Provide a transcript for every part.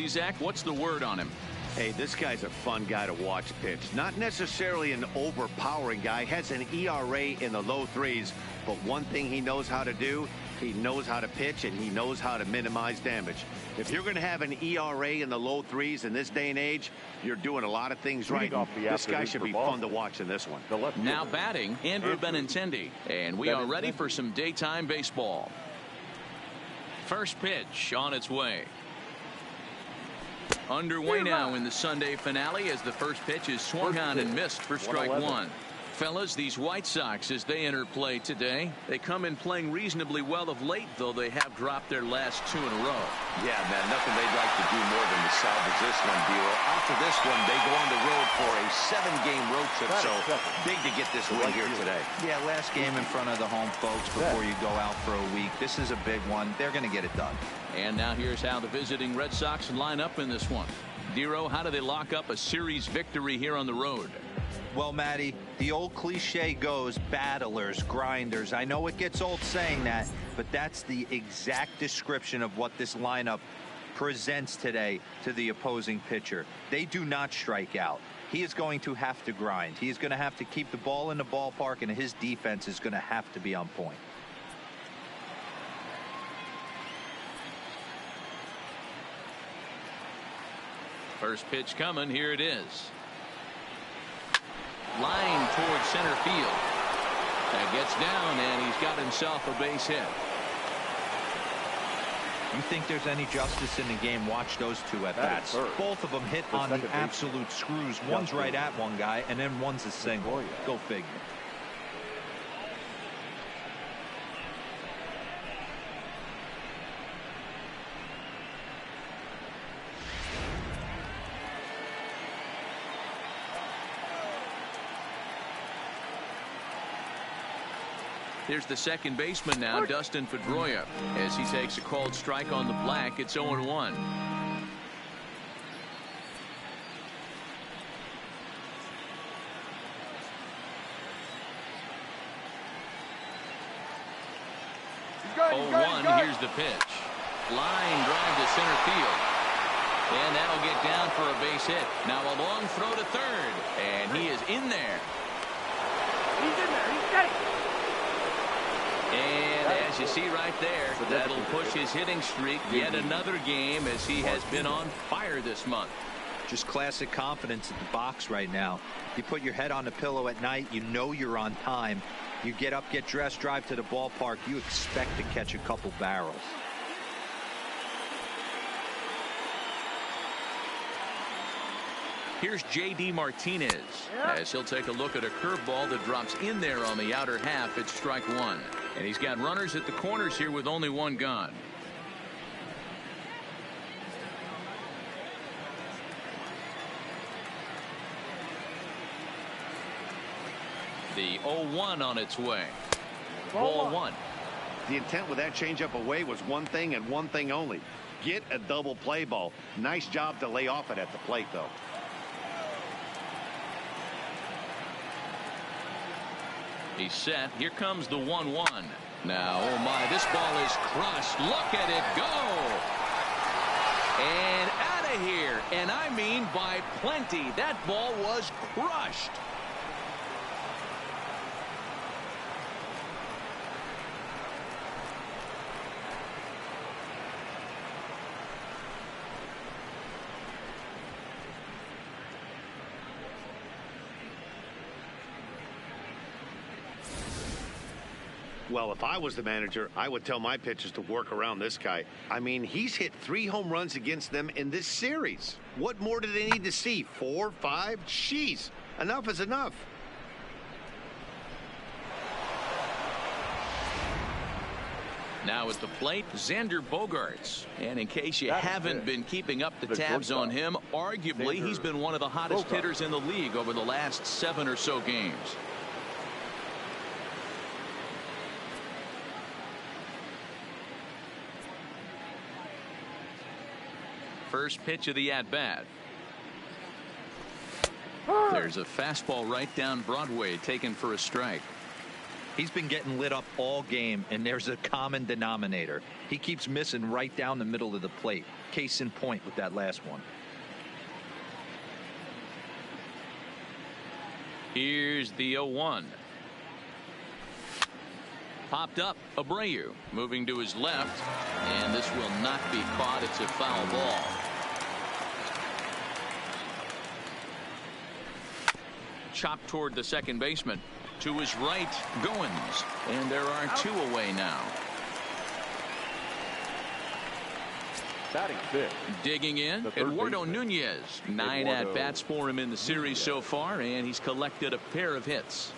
Zach, what's the word on him? Hey, this guy's a fun guy to watch pitch. Not necessarily an overpowering guy. Has an ERA in the low threes. But one thing he knows how to do, he knows how to pitch, and he knows how to minimize damage. If you're going to have an ERA in the low threes in this day and age, you're doing a lot of things right. This guy should be fun to watch in this one. Now batting, Andrew Benintendi. And we are ready for some daytime baseball. First pitch on its way. Underway now in the Sunday finale as the first pitch is swung on and missed for strike one. Fellas, these White Sox, as they enter play today, they come in playing reasonably well of late, though they have dropped their last 2 in a row. Yeah, man, nothing they'd like to do more than to salvage this one, Bureau. After this one, they go on the road for a 7-game road trip, so big to get this win here today. Yeah, last game in front of the home folks before you go out for a week. This is a big one. They're going to get it done. And now here's how the visiting Red Sox line up in this one. Dero, how do they lock up a series victory here on the road? Well, Matty, the old cliche goes battlers, grinders. I know it gets old saying that, but that's the exact description of what this lineup presents today to the opposing pitcher. They do not strike out. He is going to have to grind. He is going to have to keep the ball in the ballpark, and his defense is going to have to be on point. First pitch coming. Here it is. Line towards center field. That gets down, and he's got himself a base hit. You think there's any justice in the game? Watch those two at bats. Both of them hit on the absolute screws. One's right at one guy, and then one's a single. Go figure. Here's the second baseman now, Dustin Pedroia, as he takes a called strike on the black. It's 0-1. Here's the pitch. Line drive to center field. And that'll get down for a base hit. Now a long throw to third. And he is in there. He's in there. He's got it. And as you see right there, that'll push his hitting streak yet another game as he has been on fire this month. Just classic confidence at the box right now. You put your head on the pillow at night, you know you're on time. You get up, get dressed, drive to the ballpark, you expect to catch a couple barrels. Here's J.D. Martinez as he'll take a look at a curveball that drops in there on the outer half. It's strike one. And he's got runners at the corners here with only one gone. The 0-1 on its way. Ball one. The intent with that changeup away was one thing and one thing only. Get a double play ball. Nice job to lay off it at the plate, though. He's set. Here comes the 1-1. Now, oh my, this ball is crushed. Look at it go. And out of here. And I mean by plenty. That ball was crushed. Well, if I was the manager, I would tell my pitchers to work around this guy. I mean, he's hit 3 home runs against them in this series. What more do they need to see? 4, 5? Jeez, enough is enough. Now at the plate, Xander Bogaerts. And in case you haven't been keeping up the tabs on him, arguably he's been one of the hottest hitters in the league over the last 7 or so games. First pitch of the at-bat. There's a fastball right down Broadway taken for a strike. He's been getting lit up all game, and there's a common denominator. He keeps missing right down the middle of the plate. case in point with that last one. Here's the 0-1. Popped up. Abreu moving to his left, and this will not be caught. It's a foul ball. Chopped toward the second baseman. To his right, Goins, and there are two away now. Batting fifth. Digging in, Eduardo Nunez. 9 at-bats for him in the series so far, and he's collected a pair of hits.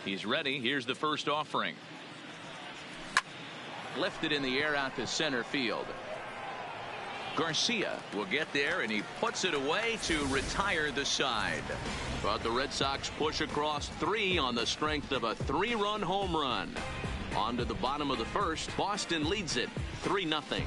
He's ready. Here's the first offering. Lifted in the air out to center field. Garcia will get there, and he puts it away to retire the side. But the Red Sox push across 3 on the strength of a 3-run home run. On to the bottom of the first. Boston leads it 3-0.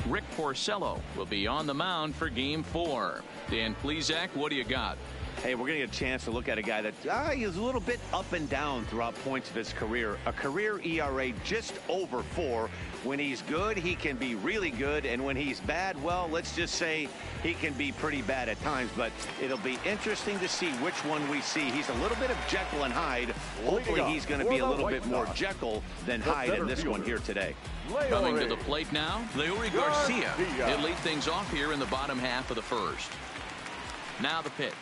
Rick Porcello will be on the mound for Game 4. Dan Plesac, what do you got? Hey, we're going to get a chance to look at a guy that is a little bit up and down throughout points of his career. A career ERA just over 4. When he's good, he can be really good. And when he's bad, well, let's just say he can be pretty bad at times. But it'll be interesting to see which one we see. He's a little bit of Jekyll and Hyde. Hopefully he's going to be a little bit more Jekyll than Hyde in this one here today. Coming to the plate now, Leury Garcia. He'll lead things off here in the bottom half of the first. Now the pitch.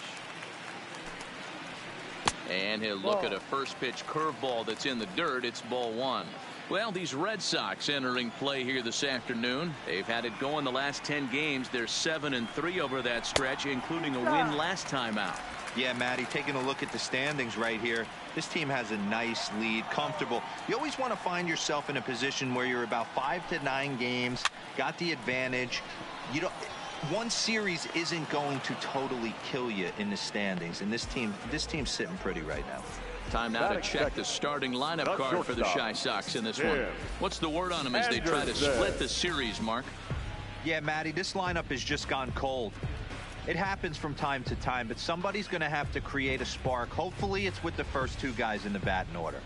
And he'll look at a first pitch curveball that's in the dirt. It's ball 1. Well, these Red Sox entering play here this afternoon. They've had it going the last 10 games. They're 7-3 over that stretch, including a win last time out. Yeah, Matty, taking a look at the standings right here. This team has a nice lead, comfortable. You always want to find yourself in a position where you're about 5 to 9 games, got the advantage. You don't. One series isn't going to totally kill you in the standings, and this team's sitting pretty right now. Time now to check the starting lineup card for the Chi Sox in this one. What's the word on them as they try to split the series, Mark? Yeah, Matty, this lineup has just gone cold. It happens from time to time, but somebody's going to have to create a spark. Hopefully it's with the first 2 guys in the batting order.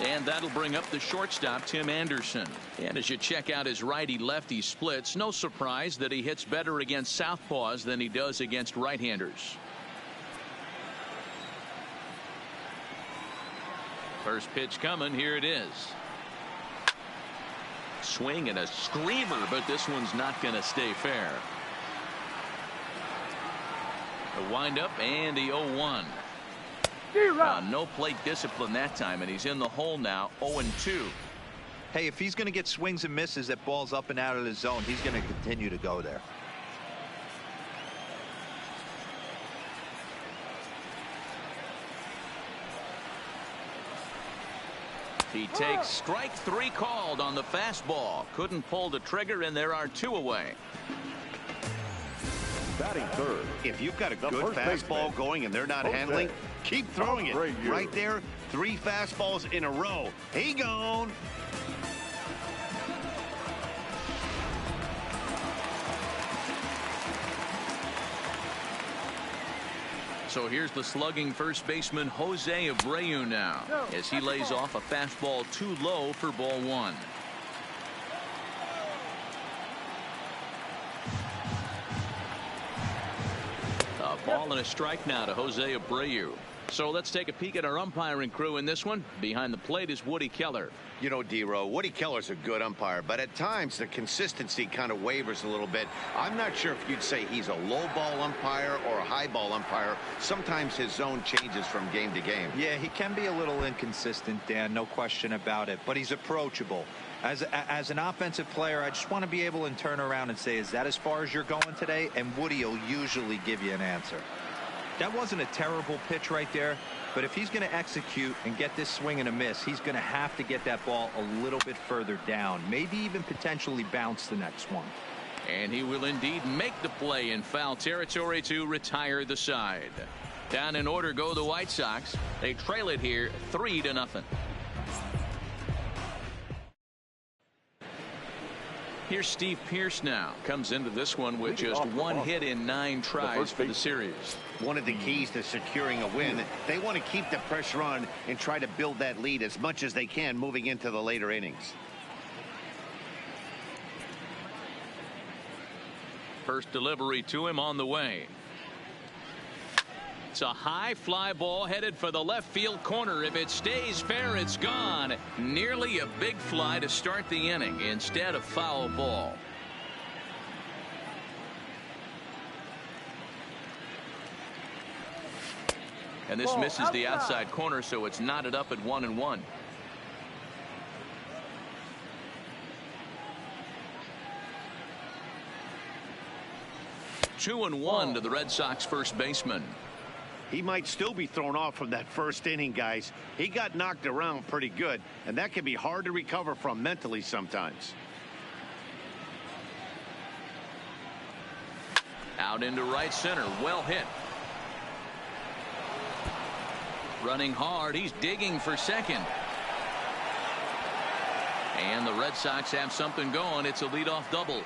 And that'll bring up the shortstop, Tim Anderson. And as you check out his righty-lefty splits, no surprise that he hits better against southpaws than he does against right-handers. First pitch coming. Here it is. Swing and a screamer, but this one's not going to stay fair. The windup and the 0-1. No plate discipline that time, and he's in the hole now. 0-2. Hey, if he's going to get swings and misses at balls up and out of the zone, he's going to continue to go there. He takes strike 3 called on the fastball. Couldn't pull the trigger, and there are 2 away. Batting third. If you've got a good fastball going and they're not handling, keep throwing it. Right there, 3 fastballs in a row. He gone. So here's the slugging first baseman Jose Abreu now as he lays off a fastball too low for ball 1. A ball and a strike now to Jose Abreu. So let's take a peek at our umpiring crew in this one. Behind the plate is Woody Keller. You know, D-Row, Woody Keller's a good umpire, but at times the consistency kind of wavers a little bit. I'm not sure if you'd say he's a low ball umpire or a high ball umpire. Sometimes his zone changes from game to game. Yeah, he can be a little inconsistent, Dan, no question about it, but he's approachable. As an offensive player, I just want to be able to turn around and say, is that as far as you're going today? And Woody will usually give you an answer. That wasn't a terrible pitch right there, but if he's going to execute and get this swing and a miss, he's going to have to get that ball a little bit further down, maybe even potentially bounce the next one. And he will indeed make the play in foul territory to retire the side. Down in order go the White Sox. They trail it here 3-0. Here's Steve Pearce now. Comes into this one with just one hit in 9 tries for the series. One of the keys to securing a win, they want to keep the pressure on and try to build that lead as much as they can moving into the later innings. First delivery to him on the way. It's a high fly ball headed for the left field corner. If it stays fair, it's gone. Nearly a big fly to start the inning instead of foul ball. And this misses the outside corner, so it's knotted up at 1-1. Two and one to the Red Sox first baseman. He might still be thrown off from that first inning, guys. He got knocked around pretty good, and that can be hard to recover from mentally sometimes. Out into right center. Well hit. Running hard. He's digging for second. And the Red Sox have something going. It's a leadoff double.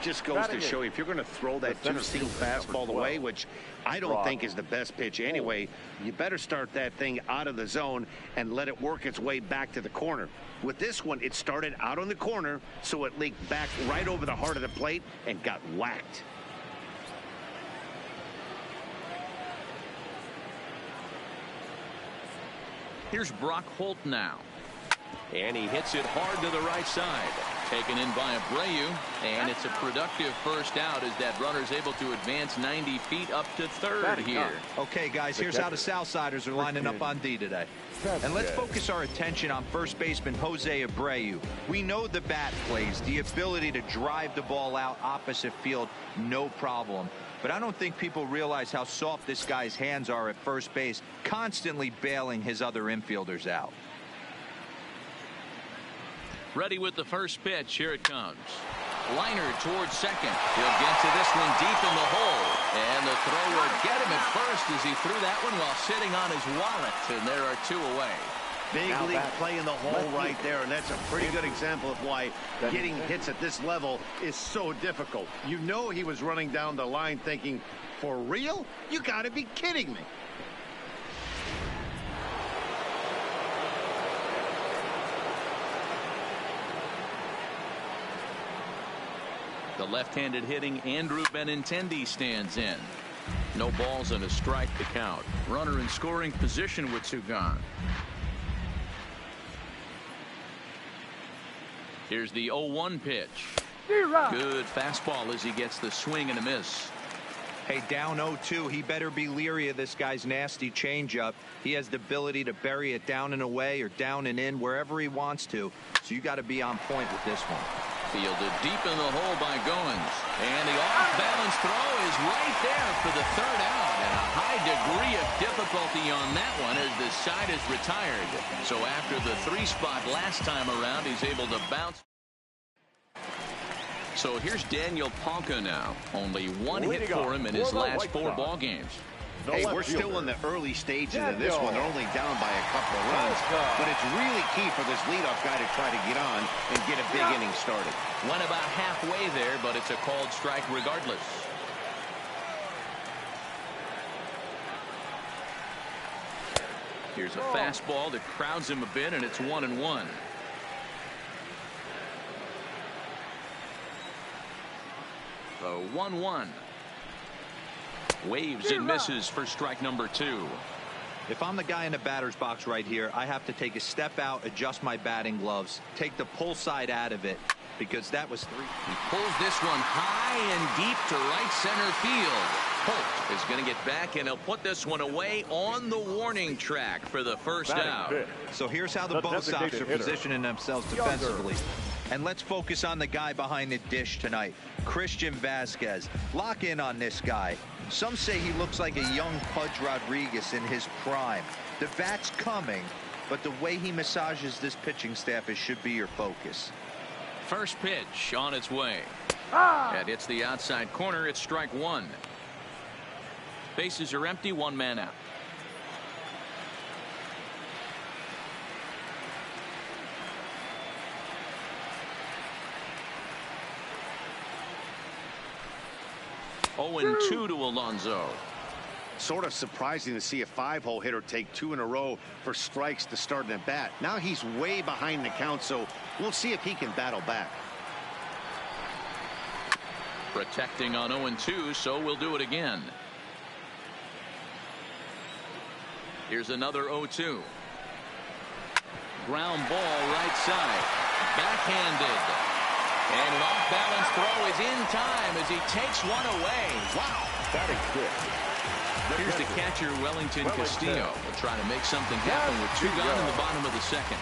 Just goes to show you, if you're going to throw that two-seam fastball away, which I don't think is the best pitch anyway, you better start that thing out of the zone and let it work its way back to the corner. With this one, it started out on the corner, so it leaked back right over the heart of the plate and got whacked. Here's Brock Holt now. And he hits it hard to the right side. Taken in by Abreu, and it's a productive first out as that runner's able to advance 90 feet up to third here. Okay, guys, here's how the Southsiders are lining up on D today. And let's focus our attention on first baseman Jose Abreu. We know the bat plays, the ability to drive the ball out opposite field, no problem. But I don't think people realize how soft this guy's hands are at first base, constantly bailing his other infielders out. Ready with the first pitch. Here it comes. Liner towards second. He'll get to this one deep in the hole. And the throw will get him at first as he threw that one while sitting on his wallet. And there are 2 away. Big league play in the hole right there, and that's a pretty good example of why getting hits at this level is so difficult. You know he was running down the line thinking, for real? You got to be kidding me. The left-handed hitting Andrew Benintendi stands in. No balls and a strike to count. Runner in scoring position with 2 gone. Here's the 0-1 pitch. Good fastball as he gets the swing and a miss. Hey, down 0-2, he better be leery of this guy's nasty changeup. He has the ability to bury it down and away or down and in wherever he wants to. So you got to be on point with this one. Fielded deep in the hole by Goins. And the off-balance throw is right there for the third out. And a high degree of difficulty on that one as the side is retired. So after the 3 spot last time around, he's able to bounce. So here's Daniel Palka now. Only 1 hit for him in his last 4 ball games. Hey, we're still in the early stages of this one. They're only down by a couple of runs. But it's really key for this leadoff guy to try to get on and get a big inning started. Went about halfway there, but it's a called strike regardless. Here's a fastball that crowds him a bit, and it's 1-1. So 1-1. Waves and misses for strike number 2. If I'm the guy in the batter's box right here, I have to take a step out, adjust my batting gloves, take the pull side out of it, because that was 3. He pulls this one high and deep to right center field. Holt is going to get back, and he'll put this one away on the warning track for the first out. So here's how the both Sox are positioning themselves defensively. And let's focus on the guy behind the dish tonight, Christian Vasquez. Lock in on this guy. Some say he looks like a young Pudge Rodriguez in his prime. The bat's coming, but the way he massages this pitching staff should be your focus. First pitch on its way. And it's the outside corner. It's strike 1. Bases are empty. 1 man out. 0-2 to Alonso. Sort of surprising to see a 5-hole hitter take 2 in a row for strikes to start an at bat. Now he's way behind the count, so we'll see if he can battle back. Protecting on 0-2, so we'll do it again. Here's another 0-2. Ground ball right side. Backhanded. And an off-balance throw is in time as he takes one away. Wow. Batting fifth. Here's the catcher, Wellington Castillo. Will try to make something happen with 2 gone in the bottom of the second.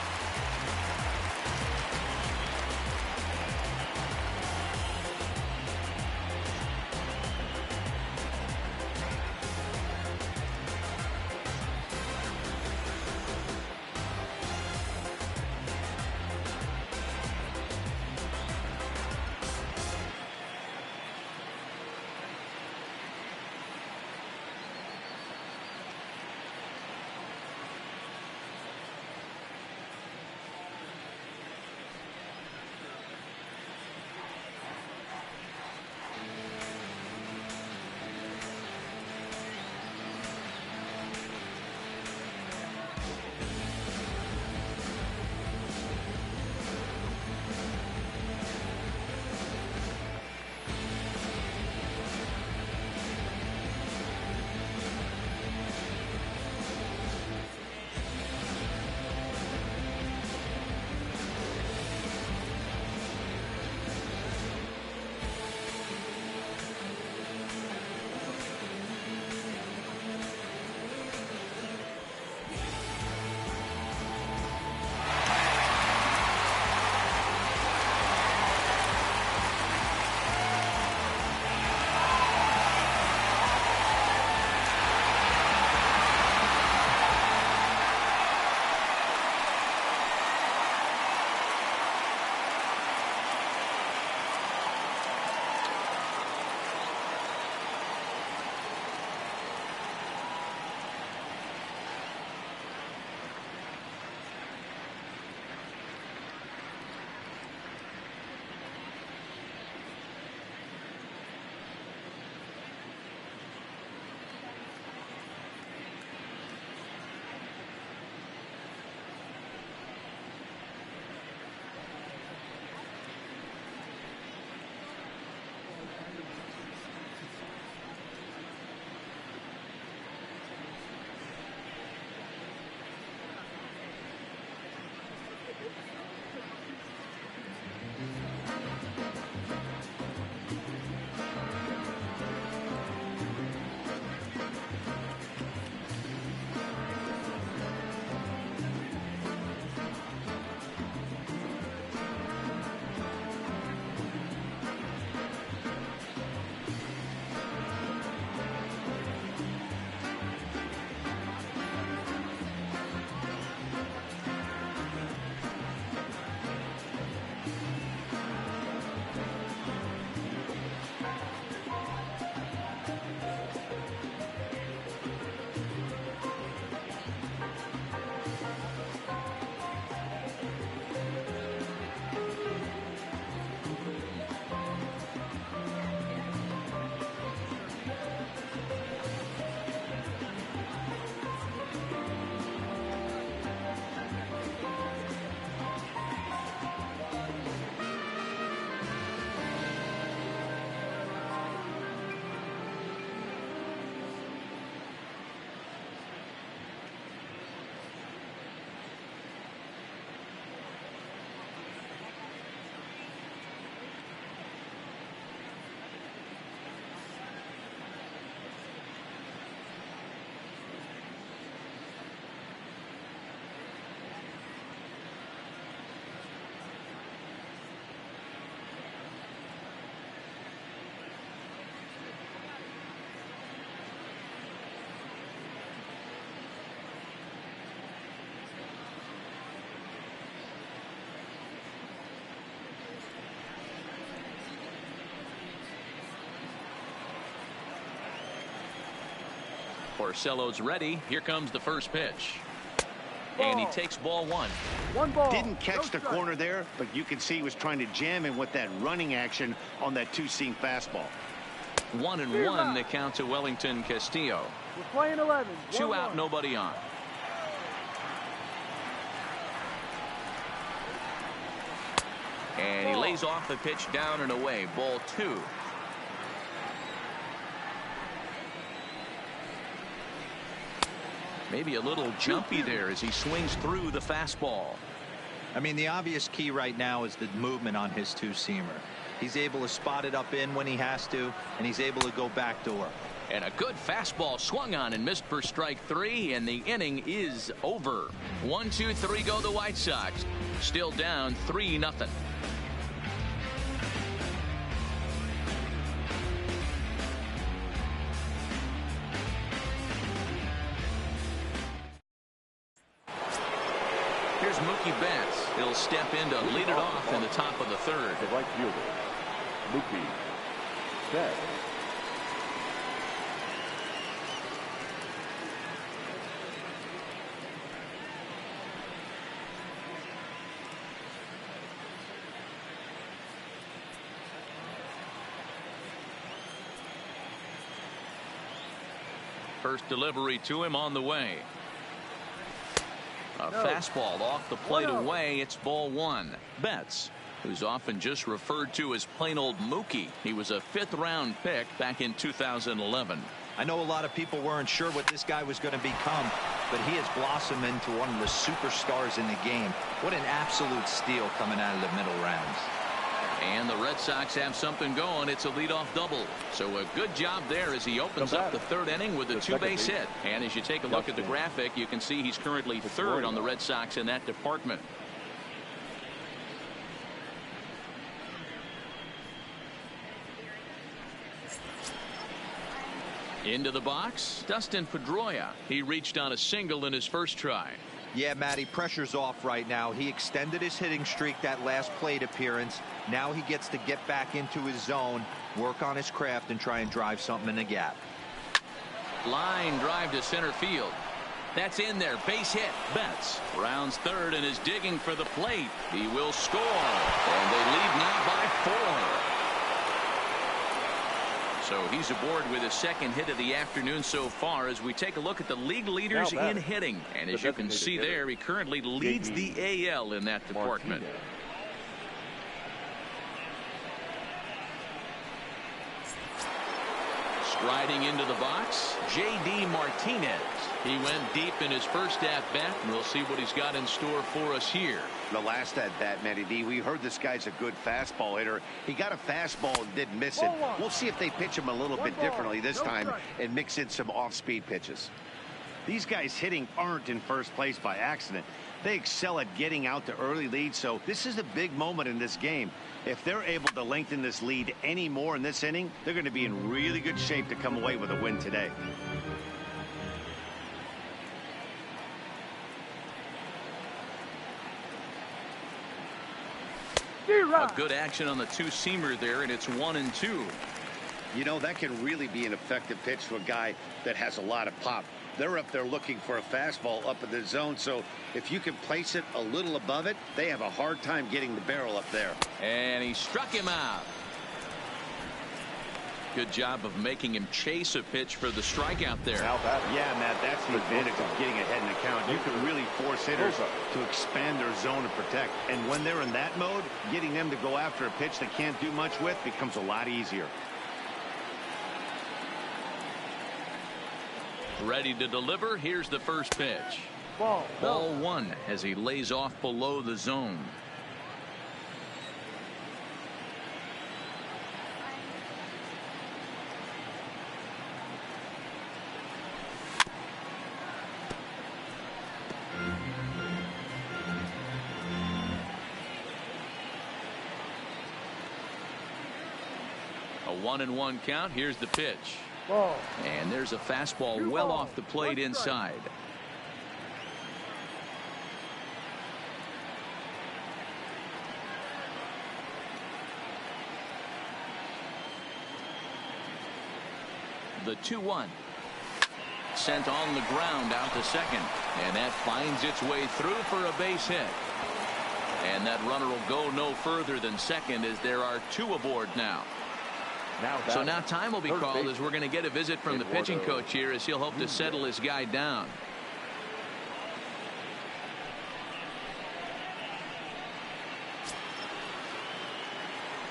Porcello's ready. Here comes the first pitch. And he takes ball one. One ball. Didn't catch the corner there, but you can see he was trying to jam in with that running action on that two-seam fastball. 1-1 the count to Wellington Castillo. We're playing 11. 2 out, nobody on. And he lays off the pitch down and away. Ball 2. Maybe a little jumpy there as he swings through the fastball. I mean, the obvious key right now is the movement on his two-seamer. He's able to spot it up in when he has to, and he's able to go backdoor. And a good fastball swung on and missed for strike 3, and the inning is over. 1, 2, 3 go the White Sox. Still down 3-0. Here's Mookie Betts. He'll step in to lead it off in the top of the third. The right fielder, Mookie Betts. First delivery to him on the way. A fastball off the plate away. It's ball 1. Betts, who's often just referred to as plain old Mookie. He was a 5th-round pick back in 2011. I know a lot of people weren't sure what this guy was going to become, but he has blossomed into one of the superstars in the game. What an absolute steal coming out of the middle rounds. And the Red Sox have something going. It's a leadoff double. So a good job there as he opens up the third inning with a 2-base hit. And as you take a look at the graphic, you can see he's currently 3rd on the Red Sox in that department. Into the box, Dustin Pedroia. He reached on a single in his first try. Yeah, Matty, pressure's off right now. He extended his hitting streak that last plate appearance. Now he gets to get back into his zone, work on his craft, and try and drive something in the gap. Line drive to center field. That's in there. Base hit. Betts rounds third and is digging for the plate. He will score. And they lead now by 4. So he's aboard with his second hit of the afternoon so far as we take a look at the league leaders in hitting. And as you can see there, he currently leads the AL in that department. Striding into the box, J.D. Martinez. He went deep in his first at-bat, and we'll see what he's got in store for us here. The last at-bat, Matty D, we heard this guy's a good fastball hitter. He got a fastball and didn't miss it. We'll see if they pitch him a little bit differently this time and mix in some off-speed pitches. These guys hitting aren't in first place by accident. They excel at getting out to early leads, so this is a big moment in this game. If they're able to lengthen this lead any more in this inning, they're going to be in really good shape to come away with a win today. A good action on the two-seamer there, and it's 1-2. You know, that can really be an effective pitch to a guy that has a lot of pop. They're up there looking for a fastball up in the zone, so if you can place it a little above it, they have a hard time getting the barrel up there. And he struck him out. Good job of making him chase a pitch for the strikeout there. Yeah, Matt, that's the advantage of getting ahead in the count. You can really force hitters to expand their zone and protect. And when they're in that mode, getting them to go after a pitch they can't do much with becomes a lot easier. Ready to deliver. Here's the first pitch. Ball 1 as he lays off below the zone. A 1-1 count. Here's the pitch. And there's a fastball well off the plate inside. The 2-1. Sent on the ground out to second. And that finds its way through for a base hit. And that runner will go no further than second as there are 2 aboard now. So now time will be called as we're going to get a visit from the pitching coach here as he'll hope to settle his guy down.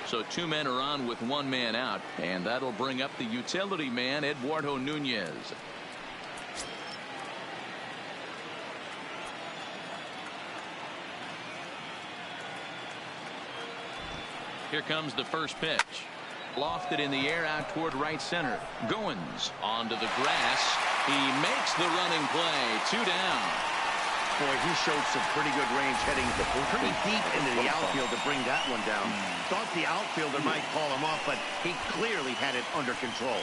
So 2 men are on with 1 man out, and that'll bring up the utility man, Eduardo Nunez. Here comes the first pitch. Lofted in the air out toward right center. Goins onto the grass. He makes the running play. 2 down. Boy, he showed some pretty good range heading pretty deep into the outfield to bring that one down. Thought the outfielder might call him off, but he clearly had it under control.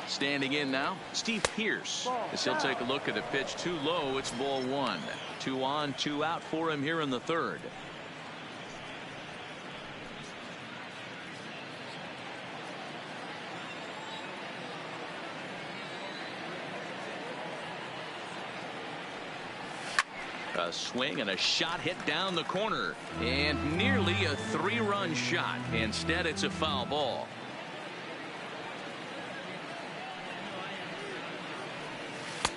Standing in now, Steve Pearce, as he'll take a look at a pitch too low. It's ball 1. 2 on, 2 out for him here in the 3rd. A swing and a shot hit down the corner, and nearly a 3-run shot. Instead, it's a foul ball.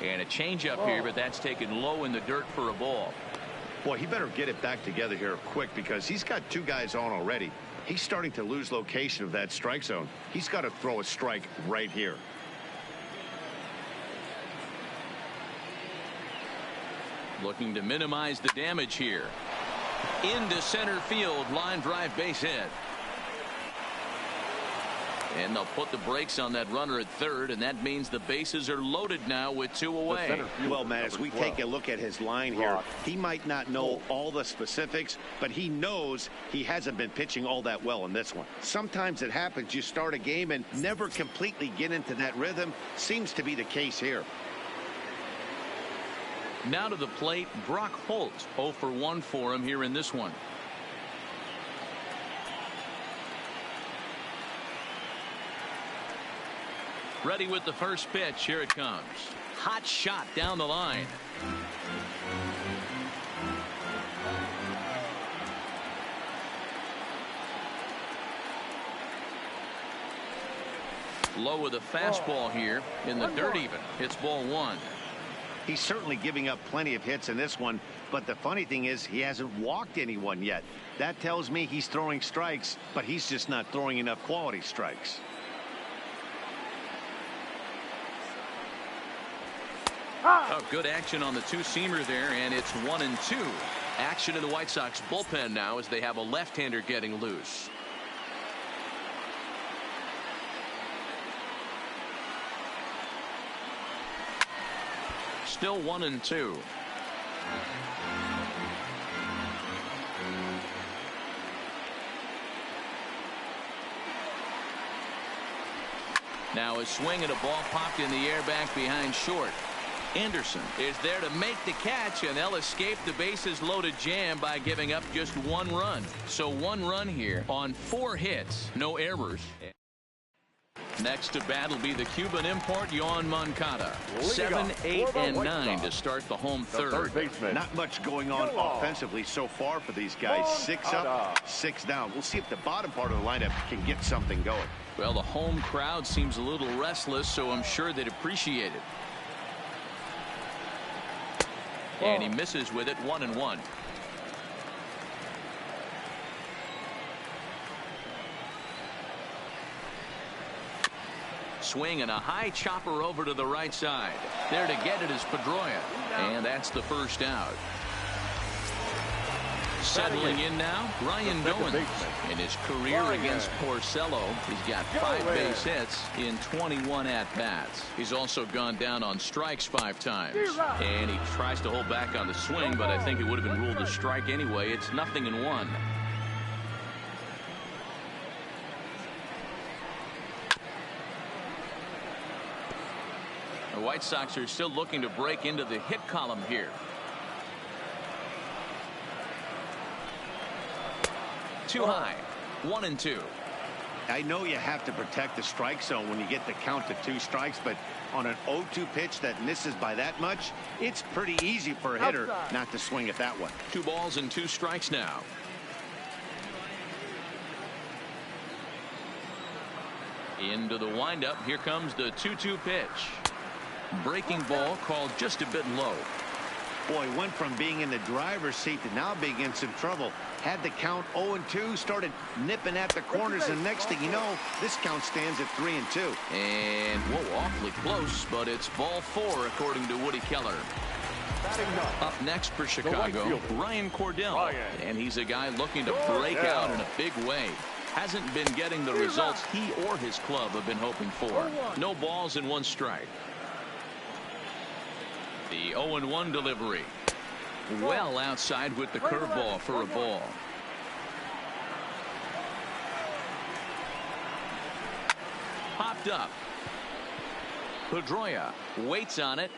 And a changeup here, but that's taken low in the dirt for a ball. Boy, he better get it back together here quick because he's got 2 guys on already. He's starting to lose location of that strike zone. He's got to throw a strike right here. Looking to minimize the damage here. Into center field, line drive, base hit. And they'll put the brakes on that runner at 3rd, and that means the bases are loaded now with 2 away. Well, Matt, as we take a look at his line here, he might not know all the specifics, but he knows he hasn't been pitching all that well in this one. Sometimes it happens. You start a game and never completely get into that rhythm. Seems to be the case here. Now to the plate, Brock Holt. 0 for 1 for him here in this one. Ready with the first pitch. Here it comes. Hot shot down the line. Low with a fastball here in the dirt even. It's ball 1. He's certainly giving up plenty of hits in this one, but the funny thing is he hasn't walked anyone yet. That tells me he's throwing strikes, but he's just not throwing enough quality strikes. Oh, good action on the 2-seamer there, and it's 1-2. Action in the White Sox bullpen now as they have a left-hander getting loose. Still 1-2. Now a swing and a ball popped in the air back behind short. Anderson is there to make the catch, and they'll escape the bases loaded jam by giving up just 1 run. So 1 run here on 4 hits, no errors. Next to bat will be the Cuban import, Yoan Moncada. 7, 8, and 9 to start the home 3rd. Not much going on offensively so far for these guys. 6 up, 6 down. We'll see if the bottom part of the lineup can get something going. Well, the home crowd seems a little restless, so I'm sure they'd appreciate it. And he misses with it. 1-1. Swing and a high chopper over to the right side. There to get it is Pedroia. And that's the first out. Settling in now, Ryan Goins. In his career against Porcello, he's got 5 base hits in 21 at-bats. He's also gone down on strikes 5 times. And he tries to hold back on the swing, but I think it would have been ruled a strike anyway. It's 0-1. The White Sox are still looking to break into the hit column here. Too high. 1-2. I know you have to protect the strike zone when you get the count to 2 strikes, but On an 0-2 pitch that misses by that much, it's pretty easy for a hitter not to swing at that one. 2 balls and 2 strikes now. Into the windup. Here comes the 2-2 pitch. Breaking ball called just a bit low. Boy, went from being in the driver's seat to now being in some trouble. Had the count 0-2, started nipping at the corners, and next thing you know, this count stands at 3-2. And whoa, awfully close, but it's ball 4 according to Woody Keller. Up next for Chicago, Ryan Cordell. And he's a guy looking to break out in a big way. Hasn't been getting the results he or his club have been hoping for. No balls and 1 strike. The 0-1 delivery. Well outside with the curveball for a ball. Popped up. Pedroia waits on it.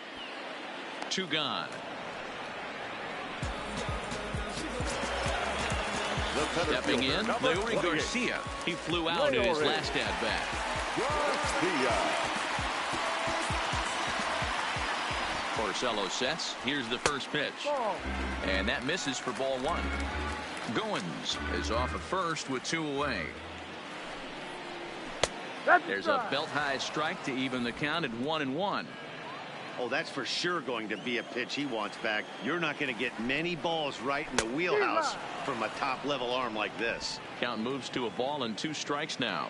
2 gone. Stepping in, Leury Garcia. He flew out in his last at-bat. Porcello sets. Here's the first pitch. And that misses for ball 1. Goins is off at first with 2 away. There's a belt-high strike to even the count at 1-1. Oh, that's for sure going to be a pitch he wants back. You're not going to get many balls right in the wheelhouse from a top-level arm like this. Count moves to a ball and 2 strikes now.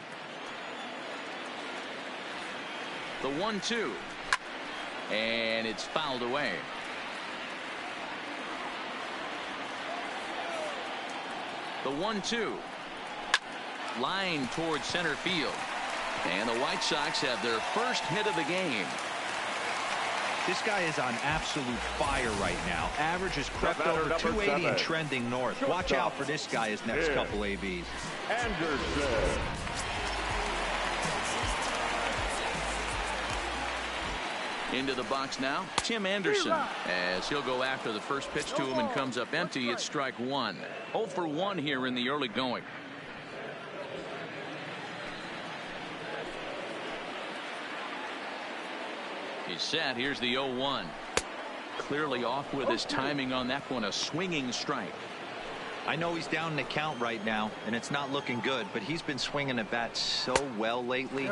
The 1-2. And it's fouled away. The 1-2. Line towards center field. And the White Sox have their first hit of the game. This guy is on absolute fire right now. Average has crept over 280 and trending north. Watch out for this guy his next couple ABs. Anderson. Into the box now, Tim Anderson, as he'll go after the first pitch to him and comes up empty. It's strike 1. 0 for 1 here in the early going. He's set. Here's the 0-1. Clearly off with his timing on that one. A swinging strike. I know he's down in the count right now, and it's not looking good, but he's been swinging the bat so well lately.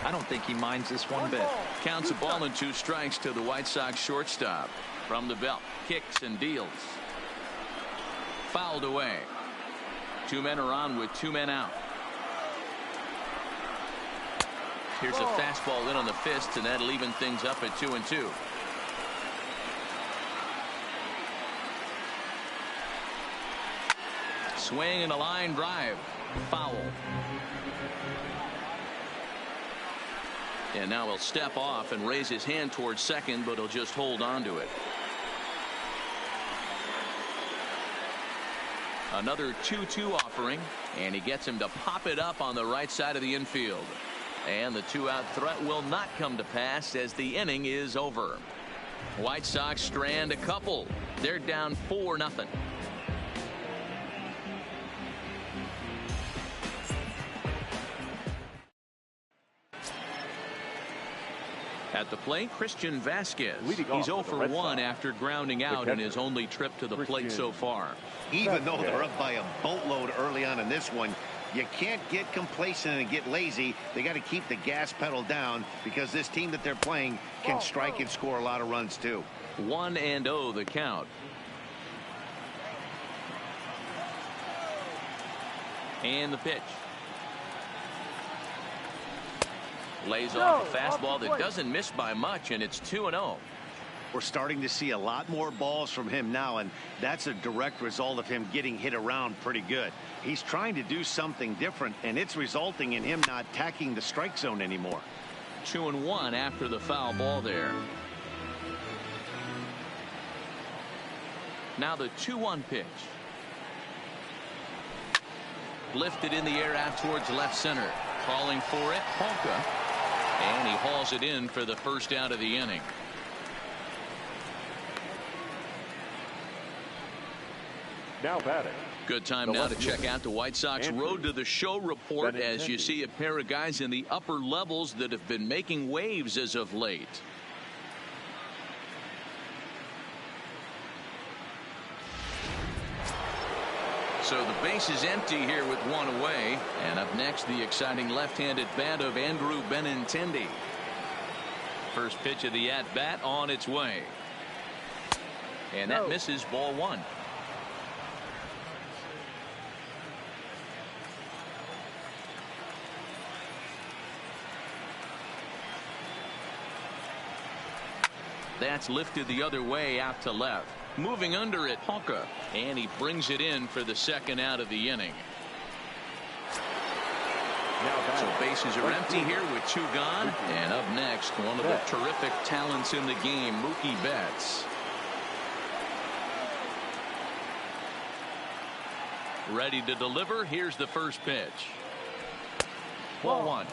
I don't think he minds this one bit. Counts a ball and 2 strikes to the White Sox shortstop. From the belt, kicks and deals. Fouled away. 2 men are on with 2 men out. Here's a fastball in on the fist, and that'll even things up at 2-2. Swing and a line drive. Foul. And now he'll step off and raise his hand towards second, but he'll just hold on to it. Another 2-2 offering, and he gets him to pop it up on the right side of the infield. And the 2-out threat will not come to pass as the inning is over. White Sox strand a couple. They're down 4-0. At the plate, Christian Vasquez. He's 0 for 1 after grounding out in his only trip to the plate so far. Even though they're up by a boatload early on in this one, you can't get complacent and get lazy. They got to keep the gas pedal down because this team that they're playing can strike and score a lot of runs too. 1-0 the count. And the pitch. Lays off a fastball that doesn't miss by much, and it's 2-0. We're starting to see a lot more balls from him now, and that's a direct result of him getting hit around pretty good. He's trying to do something different, and it's resulting in him not attacking the strike zone anymore. 2-1 after the foul ball there. Now the 2-1 pitch. Lifted in the air out towards left center. Calling for it, Polka. And he hauls it in for the first out of the inning. Now batting. Good time now to check out the White Sox Road to the Show report as you see a pair of guys in the upper levels that have been making waves as of late. So the base is empty here with one away. And up next, the exciting left-handed bat of Andrew Benintendi. First pitch of the at-bat on its way. And that misses, ball one. That's lifted the other way out to left. Moving under it, Hawker, and he brings it in for the second out of the inning. So bases are empty here with two gone. And up next, one of the terrific talents in the game, Mookie Betts. Ready to deliver. Here's the first pitch. Ball one.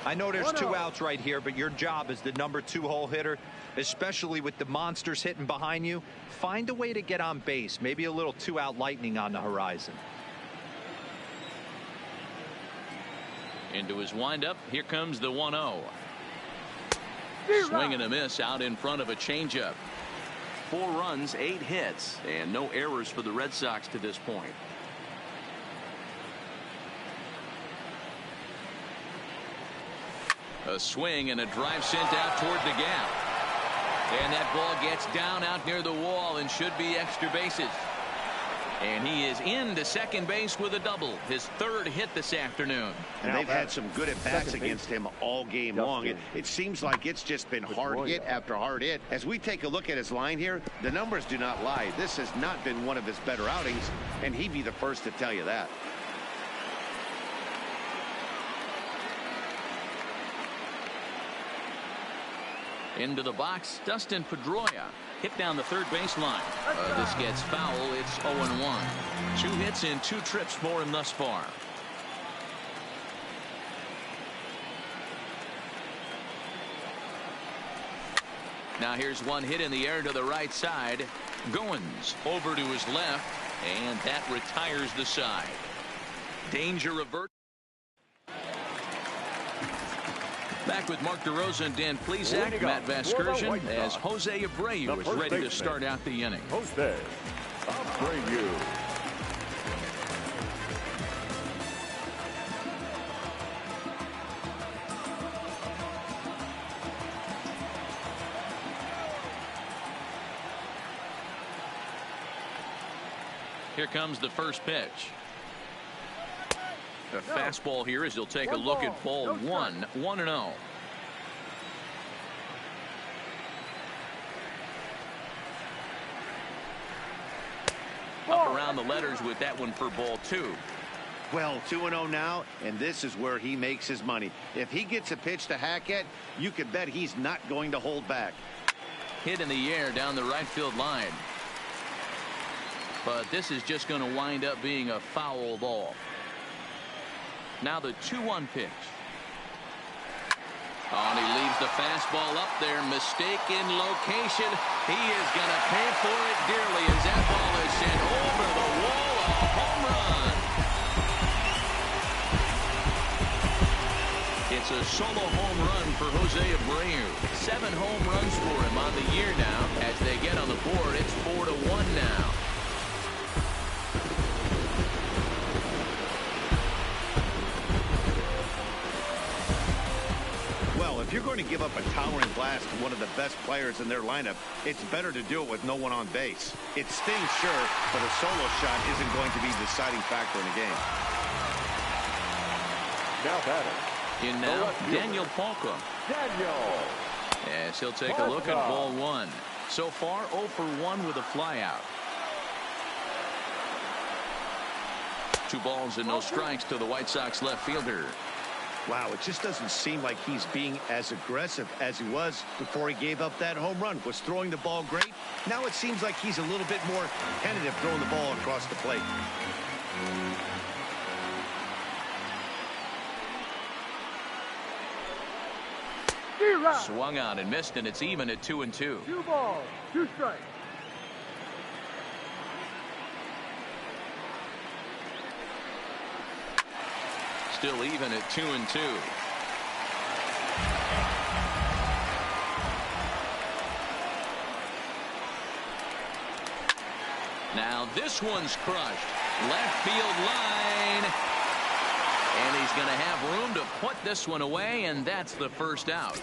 I know there's two outs right here, but your job as the number 2 hole hitter, especially with the monsters hitting behind you, find a way to get on base. Maybe a little 2-out lightning on the horizon. Into his windup. Here comes the 1-0. Swing and a miss out in front of a changeup. 4 runs, 8 hits, and no errors for the Red Sox to this point. A swing and a drive sent out toward the gap. And that ball gets down out near the wall and should be extra bases. And he is into second base with a double. His 3rd hit this afternoon. And they've had some good at-bats against him all game long. It seems like it's just been hard hit after hard hit. As we take a look at his line here, the numbers do not lie. This has not been one of his better outings, and he'd be the first to tell you that. Into the box, Dustin Pedroia. Hit down the third baseline. This gets foul. It's 0-1. 2 hits in 2 trips for him thus far. Now here's one hit in the air to the right side. Goins over to his left, and that retires the side. Danger averted. Back with Mark DeRosa and Dan Plesac, Matt Vasgersian, as Jose Abreu is ready to start out the inning. Jose Abreu. Here comes the first pitch. A fastball here as he'll take a look at ball one. 1-0. Up around the letters with that one for ball 2. Well, 2-0 now, and this is where he makes his money. If he gets a pitch to hack at, you can bet he's not going to hold back. Hit in the air down the right field line. But this is just going to wind up being a foul ball. Now the 2-1 pitch. Oh, and he leaves the fastball up there. Mistaken location. He is going to pay for it dearly as that ball is sent over the wall. A home run. It's a solo home run for Jose Abreu. 7 home runs for him on the year now. As they get on the board, it's 4-1 now. If you're going to give up a towering blast to one of the best players in their lineup, it's better to do it with no one on base. It stings, sure, but a solo shot isn't going to be the deciding factor in the game. Now batting. In now, Daniel Palka. Daniel. Yes, he'll take a look at ball 1. So far, 0 for 1 with a flyout. 2 balls and no strikes to the White Sox left fielder. Wow, it just doesn't seem like he's being as aggressive as he was before he gave up that home run. Was throwing the ball great. Now it seems like he's a little bit more tentative throwing the ball across the plate. Swung on and missed, and it's even at 2-2. 2 balls, 2 strikes. Still even at 2-2. Now this one's crushed. Left field line. And he's going to have room to put this one away, and that's the first out.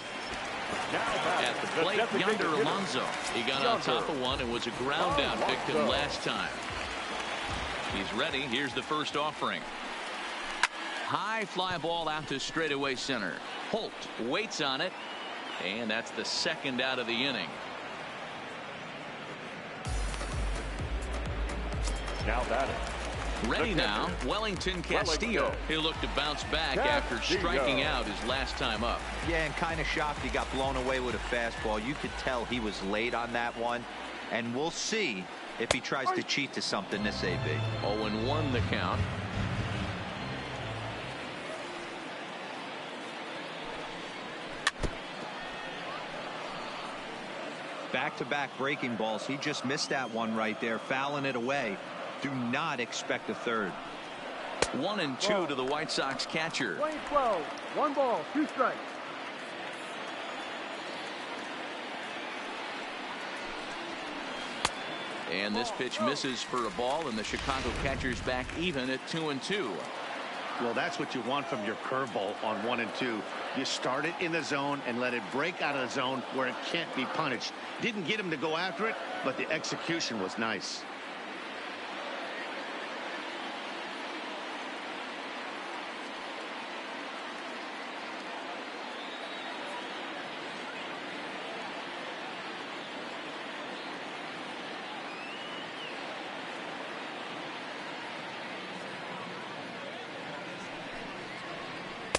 At the plate, Yonder Alonso. He got on top of one and was a ground out victim last time. He's ready. Here's the first offering. High fly ball out to straightaway center. Holt waits on it, and that's the second out of the inning. Now batting. Ready now, Wellington Castillo. He'll look to bounce back after striking out his last time up. Yeah, and kind of shocked he got blown away with a fastball. You could tell he was late on that one, and we'll see if he tries to cheat to something this AB. 0-1 the count. Back-to-back breaking balls. He just missed that one right there, fouling it away. Do not expect a third. 1-2 to the White Sox catcher. 12. 1 ball, 2 strikes. And this pitch misses for a ball, and the Chicago catcher's back even at 2-2. Well, that's what you want from your curveball on 1 and 2. You start it in the zone and let it break out of the zone where it can't be punished. Didn't get him to go after it, but the execution was nice.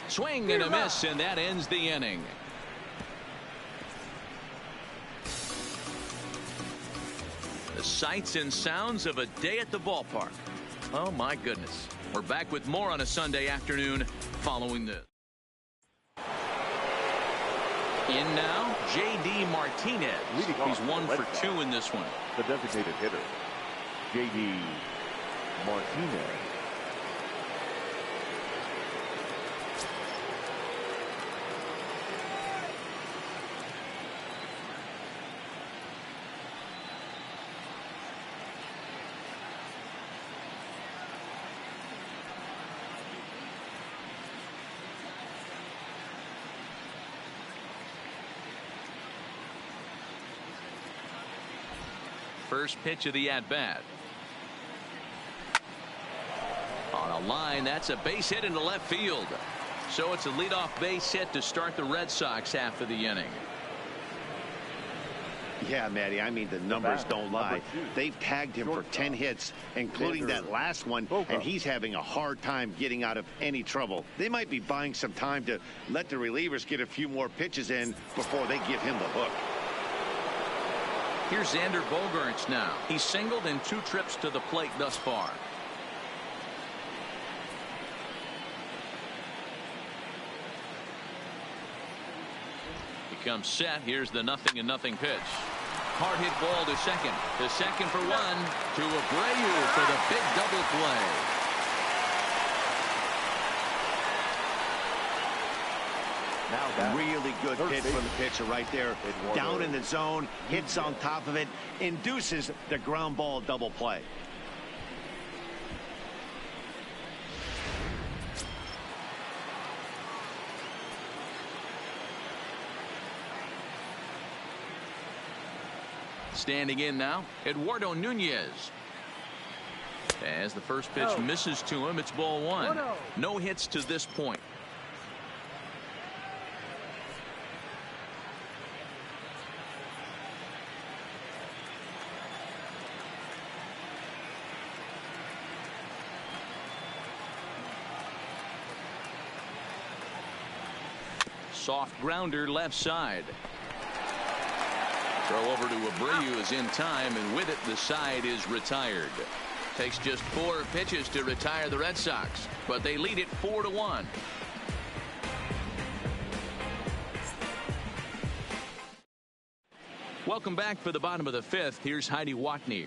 Swing and a miss, and that ends the inning. The sights and sounds of a day at the ballpark. Oh, my goodness. We're back with more on a Sunday afternoon following this. In now, J.D. Martinez. He's 1 for 2 in this one. The designated hitter, J.D. Martinez. First pitch of the at-bat. On a line, that's a base hit into left field. So it's a leadoff base hit to start the Red Sox half of the inning. Yeah, Matty, I mean, the numbers don't lie. They've tagged him for 10 hits, including that last one, and he's having a hard time getting out of any trouble. They might be buying some time to let the relievers get a few more pitches in before they give him the hook. Here's Xander Bogaerts now. He's singled in 2 trips to the plate thus far. He comes set. Here's the 0-0 pitch. Hard hit ball to second. To second for 1. To Abreu for the big double play. Really good hit from the pitcher right there. Down in the zone, hits on top of it, induces the ground ball double play. Standing in now, Eduardo Nunez. As the first pitch misses to him, it's ball 1. No hits to this point. Soft grounder left side. Throw over to Abreu is in time, and with it the side is retired. Takes just 4 pitches to retire the Red Sox, but they lead it 4-1. Welcome back for the bottom of the 5th. Here's Heidi Watney.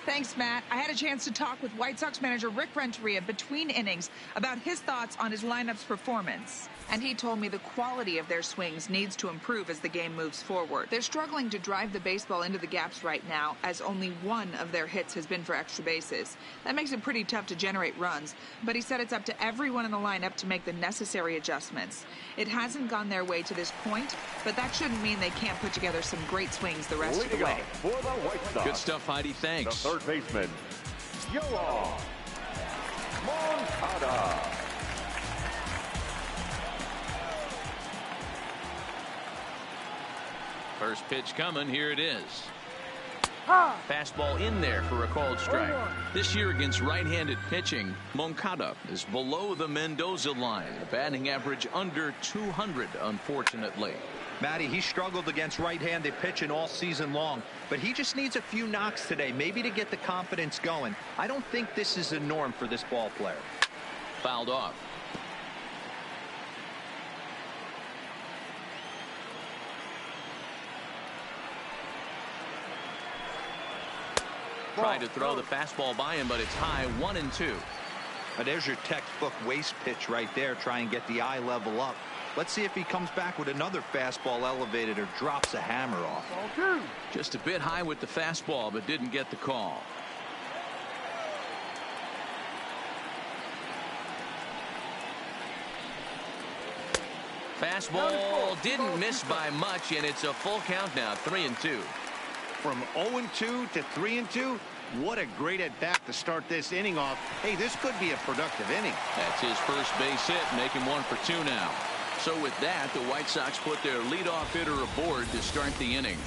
Thanks, Matt. I had a chance to talk with White Sox manager Rick Renteria between innings about his thoughts on his lineup's performance. And he told me the quality of their swings needs to improve as the game moves forward. They're struggling to drive the baseball into the gaps right now, as only one of their hits has been for extra bases. That makes it pretty tough to generate runs, but he said it's up to everyone in the lineup to make the necessary adjustments. It hasn't gone their way to this point, but that shouldn't mean they can't put together some great swings the rest of the way. For the White Sox, good stuff, Heidi. Thanks. the third baseman, Yoan Moncada. First pitch coming. Here it is. Ha! Fastball in there for a called strike. This year against right-handed pitching, Moncada is below the Mendoza line. A batting average under 200, unfortunately. Matty, he struggled against right-handed pitching all season long, but he just needs a few knocks today, maybe to get the confidence going. I don't think this is a norm for this ball player. Fouled off. Tried to throw the fastball by him, but it's high, 1-2. There's your textbook waist pitch right there. Try and get the eye level up. Let's see if he comes back with another fastball elevated or drops a hammer off. Ball 2. Just a bit high with the fastball, but didn't get the call. Fastball didn't miss by much, and it's a full count now, 3-2. From 0-2 to 3-2, what a great at-bat to start this inning off. Hey, this could be a productive inning. That's his first base hit, making 1 for 2 now. So with that, the White Sox put their leadoff hitter aboard to start the inning.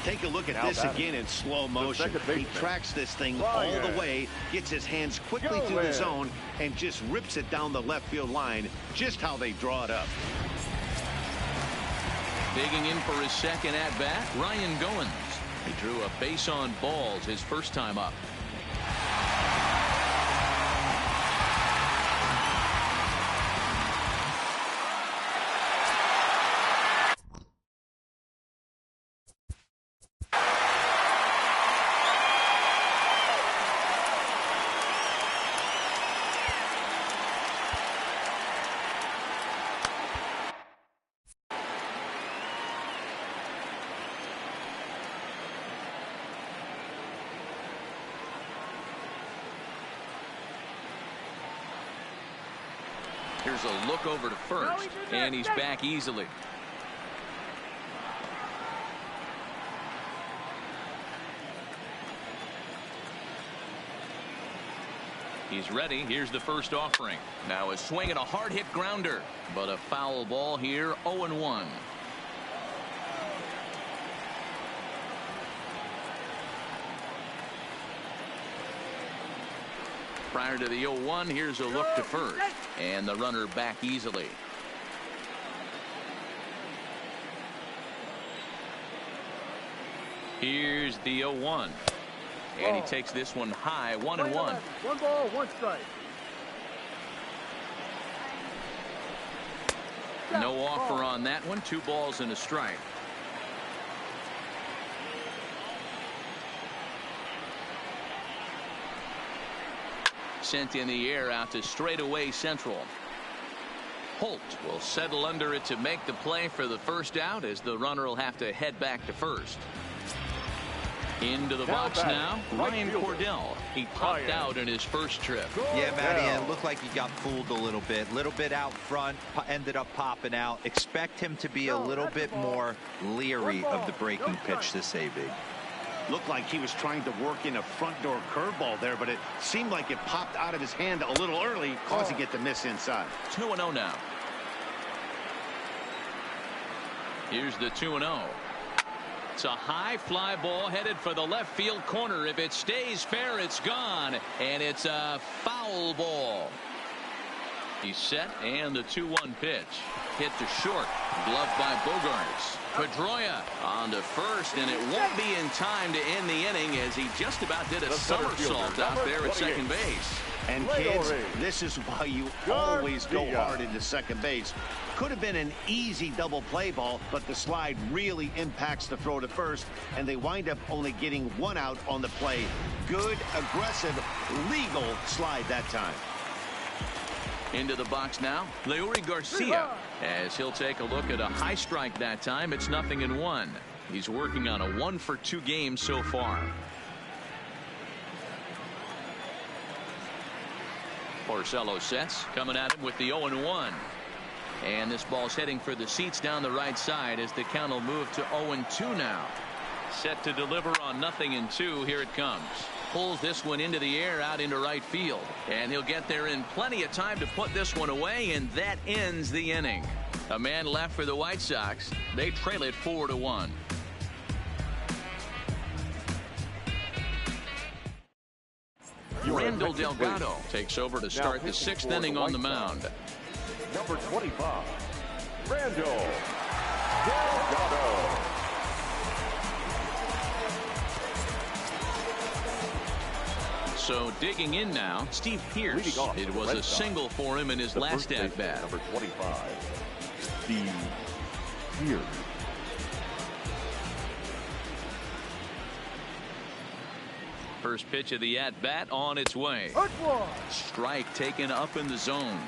Take a look at this again in slow motion. He tracks this thing all the way, gets his hands quickly to the zone, and just rips it down the left field line, just how they draw it up. Digging in for his second at-bat, Ryan Goins. He drew a base on balls his first time up. Here's a look over to first, and he's back easily. He's ready. Here's the first offering. Now a swing and a hard hit grounder, but a foul ball here, 0-1. Prior to the 0-1, here's a look to first, and the runner back easily. Here's the 0-1, and he takes this one high, 1-1. 1 ball, 1 strike. No offer on that one. 2 balls and a strike. Sent in the air out to straightaway central. Holt will settle under it to make the play for the first out, as the runner will have to head back to first. Into the box now, Ryan Cordell. He popped out in his first trip. Yeah, Matty, it looked like he got fooled a little bit out front, ended up popping out. Expect him to be a little bit more leery of the breaking pitch this AB. Looked like he was trying to work in a front door curveball there, but it seemed like it popped out of his hand a little early, causing it to miss inside. 2-0 now. Here's the 2-0. It's a high fly ball headed for the left field corner. If it stays fair, it's gone, and it's a foul ball. He's set, and the 2-1 pitch. Hit to short. Gloved by Bogarts. Pedroia on to first, and it won't be in time to end the inning as he just about did a somersault out there at second base. And kids, this is why you always go hard into second base. Could have been an easy double play ball, but the slide really impacts the throw to first, and they wind up only getting one out on the play. Good, aggressive, legal slide that time. Into the box now, Leury Garcia, as he'll take a look at a high strike that time. It's 0-1. He's working on a 1-for-2 game so far. Porcello sets, coming at him with the 0-1. And this ball's heading for the seats down the right side as the count will move to 0-2 now. Set to deliver on 0-2. Here it comes. Pulls this one into the air out into right field. And he'll get there in plenty of time to put this one away, and that ends the inning. A man left for the White Sox. They trail it 4-1. Randall Delgado takes over to start the 6th inning on the mound. Number 25, Randall Delgado. So digging in now, Steve Pearce. It was a single for him in his last at bat. Number 25, Steve Pearce. First pitch of the at bat on its way. Strike taken up in the zone.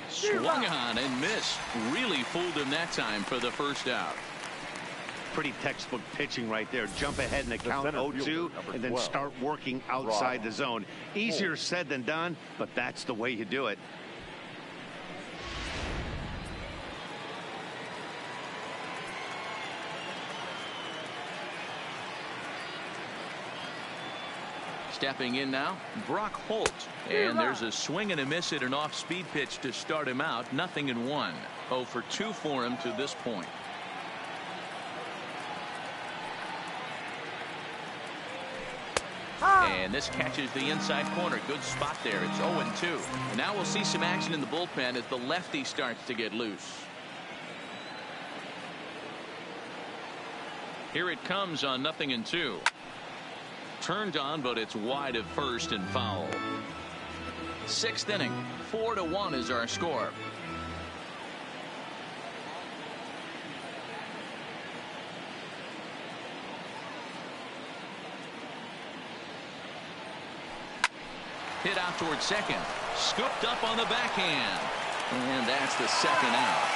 Swung on and missed. Really fooled him that time for the first out. Pretty textbook pitching right there. Jump ahead in the count 0-2 and then start working outside the zone. Easier said than done, but that's the way you do it. Stepping in now, Brock Holt. And there's a swing and a miss at an off-speed pitch to start him out. 0-1. 0-for-2 for him to this point. And this catches the inside corner. Good spot there. It's 0-2. Now we'll see some action in the bullpen as the lefty starts to get loose. Here it comes on 0-2. Turned on, but it's wide of first and foul. 6th inning. 4-1 is our score. Hit out towards second. Scooped up on the backhand. And that's the second out.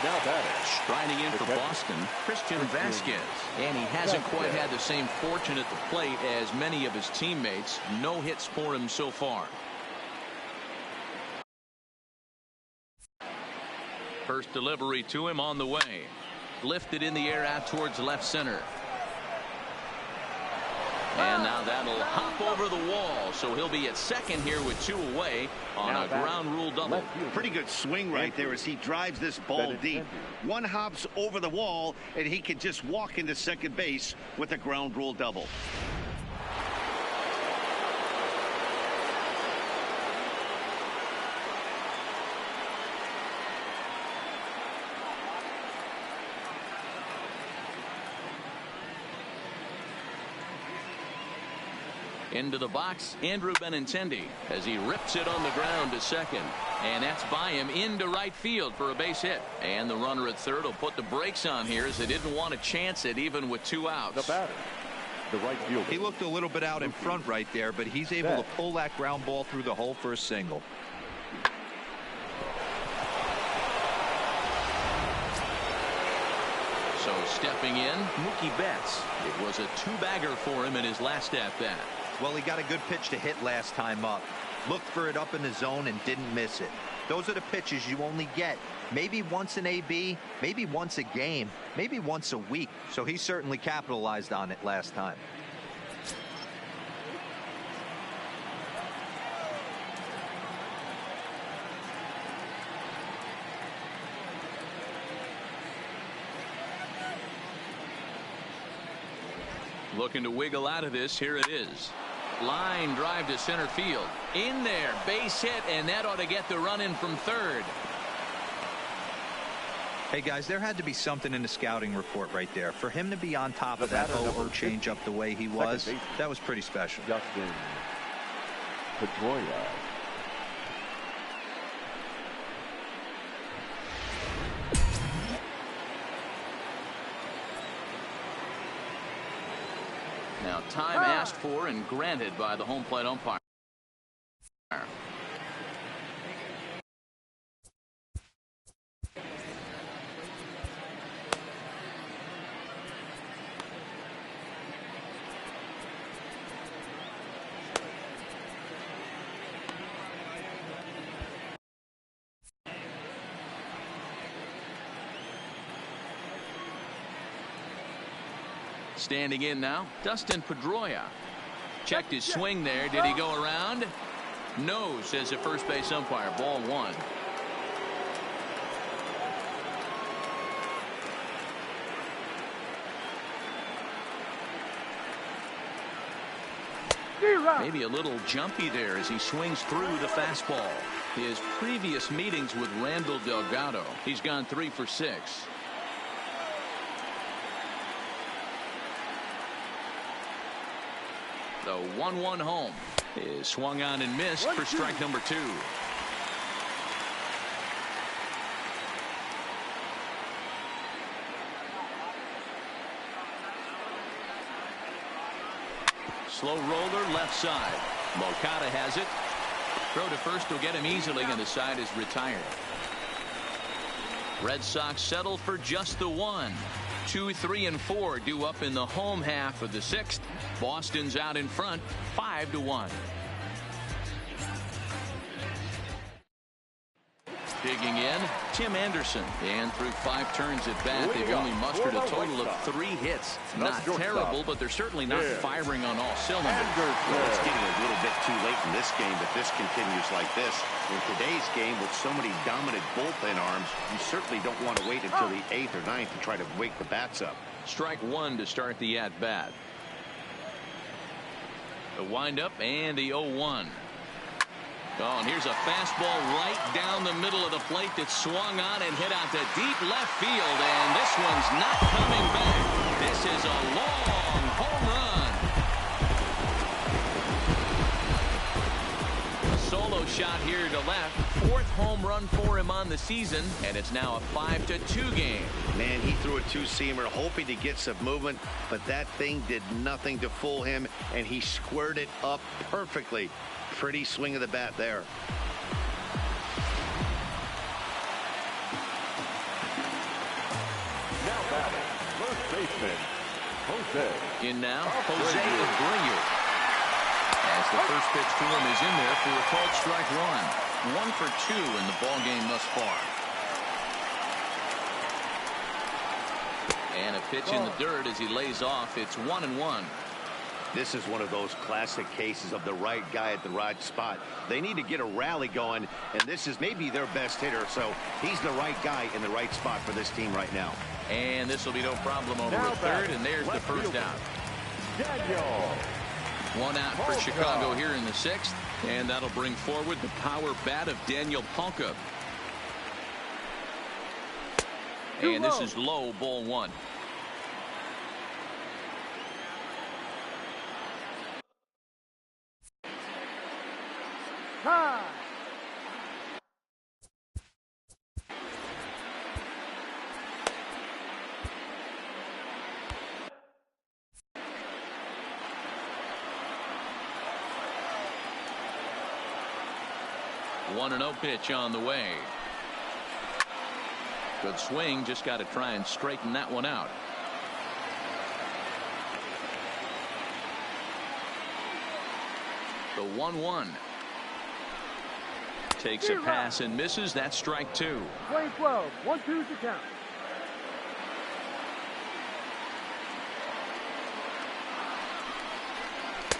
Now batting. Striding in for Boston, Christian Vasquez. And he hasn't quite had the same fortune at the plate as many of his teammates. No hits for him so far. First delivery to him on the way. Lifted in the air out towards left center. And now that'll hop over the wall, so he'll be at second here with 2 away on a ground rule double. Pretty good swing right there as he drives this ball deep. One hops over the wall, and he can just walk into second base with a ground rule double. Into the box, Andrew Benintendi as he rips it on the ground to second. And that's by him into right field for a base hit. And the runner at third will put the brakes on here as they didn't want to chance it even with 2 outs. The batter, the right fielder. He looked a little bit out in front right there, but he's able to pull that ground ball through the hole for a single. So stepping in, Mookie Betts. It was a 2-bagger for him in his last at bat. Well, he got a good pitch to hit last time up. Looked for it up in the zone and didn't miss it. Those are the pitches you only get maybe once in AB, maybe once a game, maybe once a week. So he certainly capitalized on it last time. Looking to wiggle out of this. Here it is. Line drive to center field. In there. Base hit, and that ought to get the run in from third. Hey, guys, there had to be something in the scouting report right there. For him to be on top of that 0-0 changeup the way he was, that was pretty special. Justin Pedroia. Now time asked for and granted by the home plate umpire. Standing in now, Dustin Pedroia. Checked his swing there. Did he go around? No, says the first base umpire. Ball one. Maybe a little jumpy there as he swings through the fastball. His previous meetings with Randall Delgado, he's gone 3 for 6. The 1-1 home is swung on and missed for strike number 2. Slow roller left side. Moncada has it. Throw to first will get him easily, and the side is retired. Red Sox settle for just the 1. 2, 3, and 4 due up in the home half of the 6th. Boston's out in front, 5-1. Digging in, Tim Anderson. And through 5 turns at bat, they've only mustered a total of 3 hits. Not terrible, but they're certainly not firing on all cylinders. Well, it's getting a little bit too late in this game, but this continues like this. In today's game, with so many dominant bullpen arms, you certainly don't want to wait until the 8th or 9th to try to wake the bats up. Strike 1 to start the at-bat. The windup and the 0-1. Oh, and here's a fastball right down the middle of the plate that swung on and hit out to deep left field, and this one's not coming back. This is a long home run. A solo shot here to left. 4th home run for him on the season, and it's now a 5-2 game. Man, he threw a 2-seamer hoping to get some movement, but that thing did nothing to fool him, and he squared it up perfectly. Pretty swing of the bat there. Now batting, first baseman, Jose. In now, Jose Abreu. As the first pitch to him is in there for a called strike 1. 1 for 2 in the ball game thus far. And a pitch in the dirt as he lays off. It's 1-1. This is one of those classic cases of the right guy at the right spot. They need to get a rally going, and this is maybe their best hitter, so he's the right guy in the right spot for this team right now. And this will be no problem over at third, and there's the first out. Daniel. 1 out for Chicago here in the 6th, and that'll bring forward the power bat of Daniel Palka. And this is low, ball 1. Time. One 1-0 pitch on the way. Good swing, just got to try and straighten that one out. The 1-1. Takes a pass and misses. That's strike 2. Swing 12. 1-2 to count.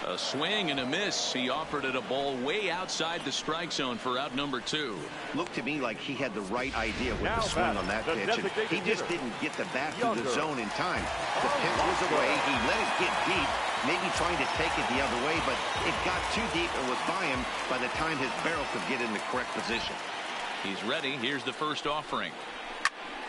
A swing and a miss. He offered it a ball way outside the strike zone for out number 2. Looked to me like he had the right idea with Now the swing back, on that the pitch, and he just hitter, didn't get the bat through the Younger. zone in time. The pitch was away. He let it get deep, maybe trying to take it the other way, but it got too deep and was by him by the time his barrel could get in the correct position. He's ready. Here's the first offering.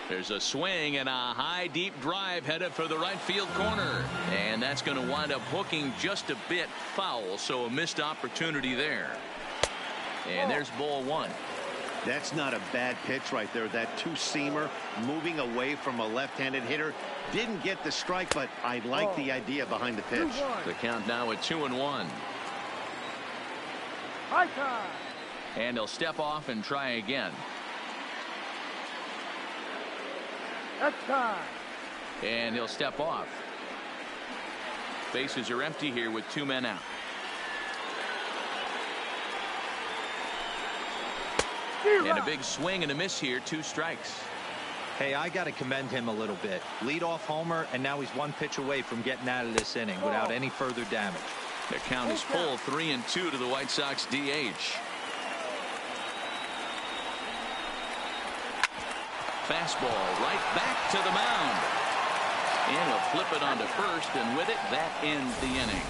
There's a swing and a high deep drive headed for the right field corner, and that's going to wind up hooking just a bit foul, so a missed opportunity there. And there's ball 1. That's not a bad pitch right there. That two-seamer moving away from a left-handed hitter. Didn't get the strike, but I like the idea behind the pitch. The count now at 2-1. High time. And he'll step off and try again. That's time. And he'll step off. Bases are empty here with 2 men out. And a big swing and a miss here. 2 strikes. Hey, I got to commend him a little bit. Leadoff homer, and now he's 1 pitch away from getting out of this inning without any further damage. The count is full. 3-2 to the White Sox DH. Fastball right back to the mound. And he'll flip it onto first, and with it, that ends the inning.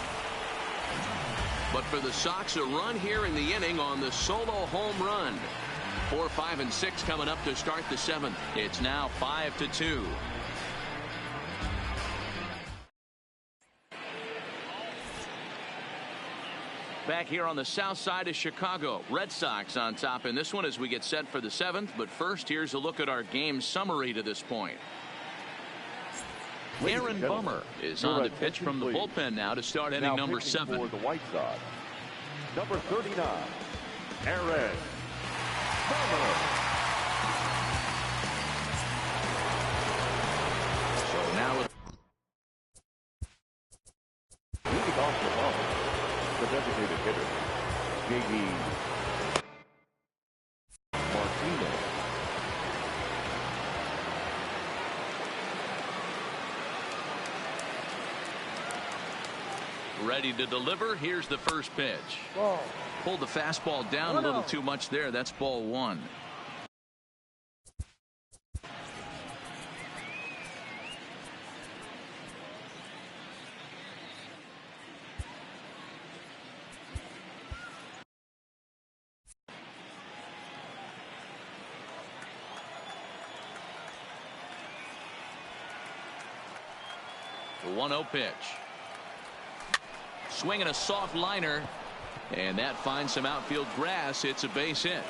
But for the Sox, a run here in the inning on the solo home run. 4, 5, and 6 coming up to start the 7th. It's now 5-2. Back here on the south side of Chicago, Red Sox on top in this one as we get set for the 7th. But first, here's a look at our game summary to this point. Aaron Bummer is on the pitch from the bullpen now to start inning number 7. For the White Sox, number 39, Aaron Bummer. So now Leading off the ball, the designated hitter, J.D. Martinez. ready to deliver. Here's the first pitch. Ball. Pulled the fastball down a little too much there. That's ball 1. The 1-0 pitch. Swinging a soft liner, and that finds some outfield grass. It's a base hit.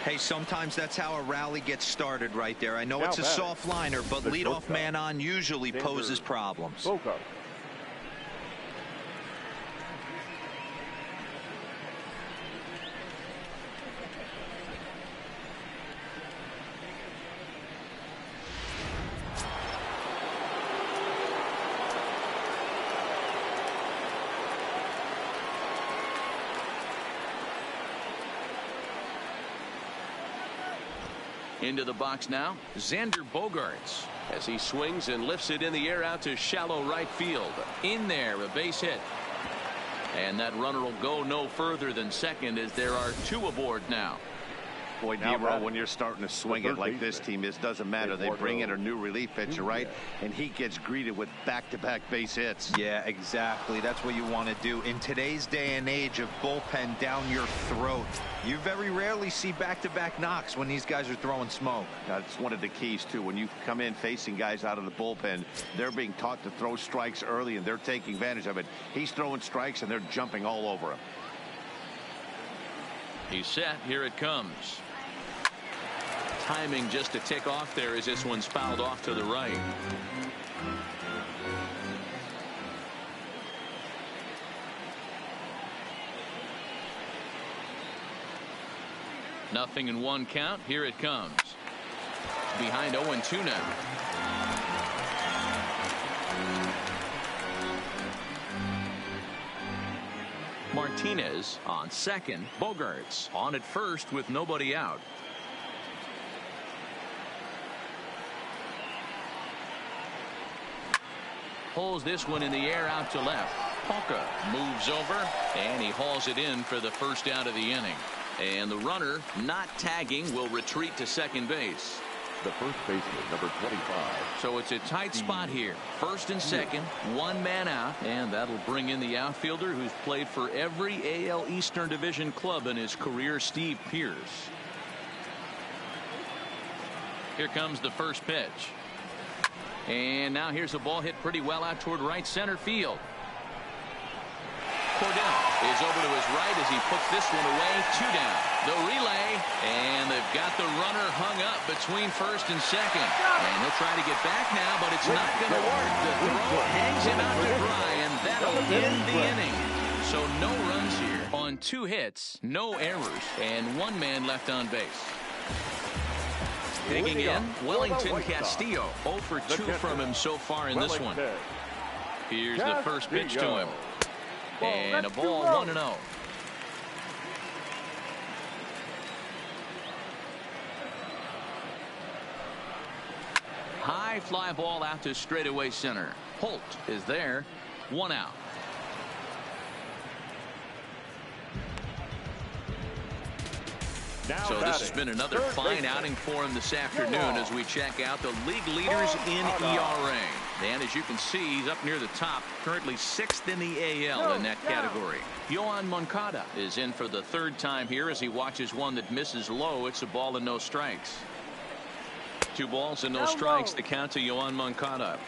Hey, sometimes that's how a rally gets started right there. I know Now it's a batting, soft liner, but the leadoff shortstop, man on usually poses Xander problems. Bogaerts. Into the box now, Xander Bogaerts, as he swings and lifts it in the air out to shallow right field. In there, a base hit. And that runner will go no further than second, as there are 2 aboard now. Boy, Now D-Roll, batting, when you're starting to swing the it like third this baseman, team, it doesn't matter. They bring in a new relief pitcher, right? Nunez. And he gets greeted with back-to-back base hits. Yeah, exactly. That's what you want to do. In today's day and age of bullpen down your throat, you very rarely see back-to-back knocks when these guys are throwing smoke. That's one of the keys, too. When you come in facing guys out of the bullpen, they're being taught to throw strikes early, and they're taking advantage of it. He's throwing strikes, and they're jumping all over him. He's set. Here it comes. Timing just to tick off there as this one's fouled off to the right. Nothing in 1 count. Here it comes. Behind 0-2 now. Martinez on second. Bogaerts on at first with nobody out. Pulls this one in the air out to left. Polka moves over, and he hauls it in for the first out of the inning. And the runner, not tagging, will retreat to second base. The first baseman, number 25. So it's a tight spot here. First and second, one man out, and that'll bring in the outfielder who's played for every AL Eastern Division club in his career, Steve Pearce. Here comes the first pitch. And now here's a ball hit pretty well out toward right center field. Cordell is over to his right as he puts this one away. 2 down. The relay, and they've got the runner hung up between first and second. And he'll try to get back now, but it's not going to work. The throw hangs him out to dry, and that'll end the inning. So no runs here on 2 hits, no errors, and 1 man left on base. Digging in, Wellington Castillo. 0 for 2 from him so far in this one. Here's the first pitch to him. And a ball 1-0. High fly ball out to straightaway center. Holt is there. 1 out. So this has been another fine outing for him this afternoon as we check out the league leaders in ERA. And as you can see, he's up near the top, currently 6th in the AL in that category. Yohan Moncada is in for the 3rd time here as he watches one that misses low. It's a ball and no strikes. 2 balls and no strikes. The count to Yohan Moncada.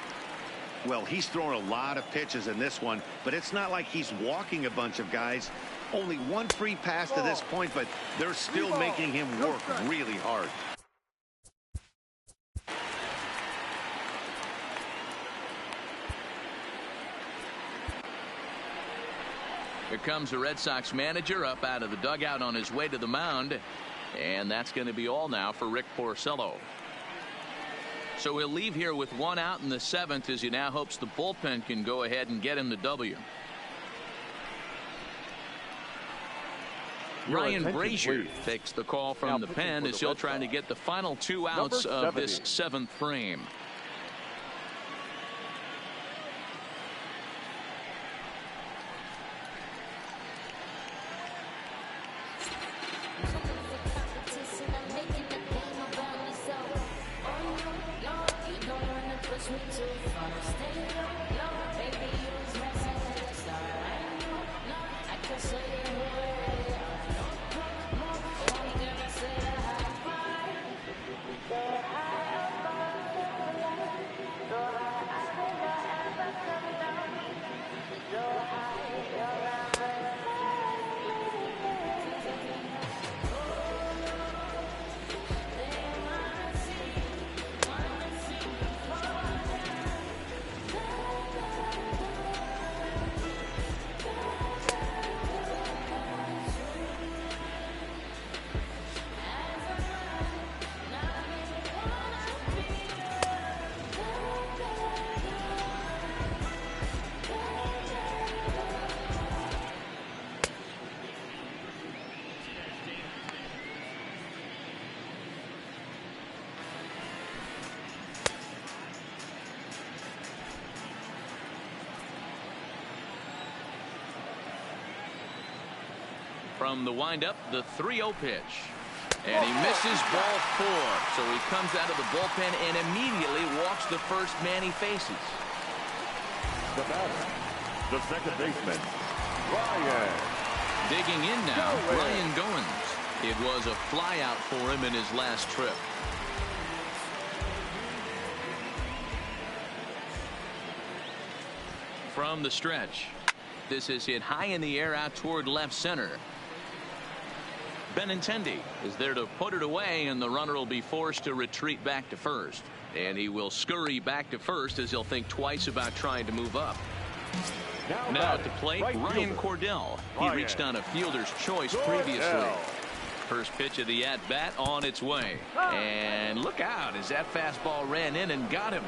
Well, he's thrown a lot of pitches in this one, but it's not like he's walking a bunch of guys. Only 1 free pass to this point, but they're still making him work really hard. Here comes the Red Sox manager up out of the dugout on his way to the mound. And that's going to be all now for Rick Porcello. So he'll leave here with 1 out in the 7th as he now hopes the bullpen can go ahead and get him the W. Ryan Brazier takes the call from the pen as he'll try to get the final 2 outs of this 7th frame. From the windup, the 3-0 pitch. And he misses ball 4. So he comes out of the bullpen and immediately walks the first man he faces. The batter, the second baseman, Ryan. Digging in now, Ryan Goins. It was a fly out for him in his last trip. From the stretch, this is hit high in the air out toward left center. Benintendi is there to put it away, and the runner will be forced to retreat back to first. And he will scurry back to first as he'll think twice about trying to move up. Now at the plate, Ryan Cordell. He reached on a fielder's choice previously. First pitch of the at-bat on its way. And look out as that fastball ran in and got him.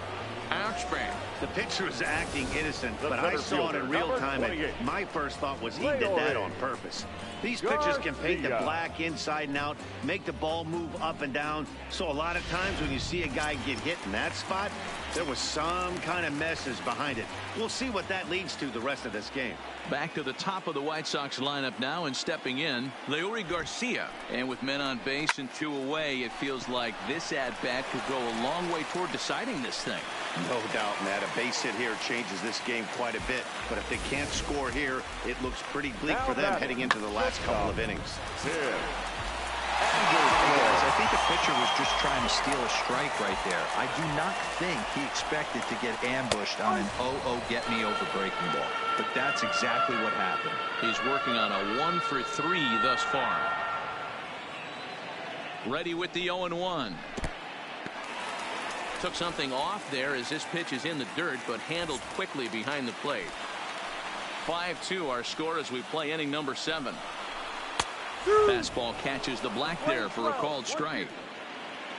Ouchback. The pitcher was acting innocent, but I saw it in real time, and my first thought was he did that on purpose. These pitchers can paint the black inside and out, make the ball move up and down. So a lot of times when you see a guy get hit in that spot, there was some kind of message behind it. We'll see what that leads to the rest of this game. Back to the top of the White Sox lineup now, and stepping in, Leury Garcia. And with men on base and 2 away, it feels like this at-bat could go a long way toward deciding this thing. No doubt, Matt. A base hit here changes this game quite a bit. But if they can't score here, it looks pretty bleak for them heading into the last couple of innings. I think the pitcher was just trying to steal a strike right there. I do not think he expected to get ambushed on an 0-0 get me over breaking ball. But that's exactly what happened. He's working on a 1 for 3 thus far. Ready with the 0-1. Took something off there as this pitch is in the dirt, but handled quickly behind the plate. 5-2 our score as we play inning number 7. Fastball catches the black there for a called strike.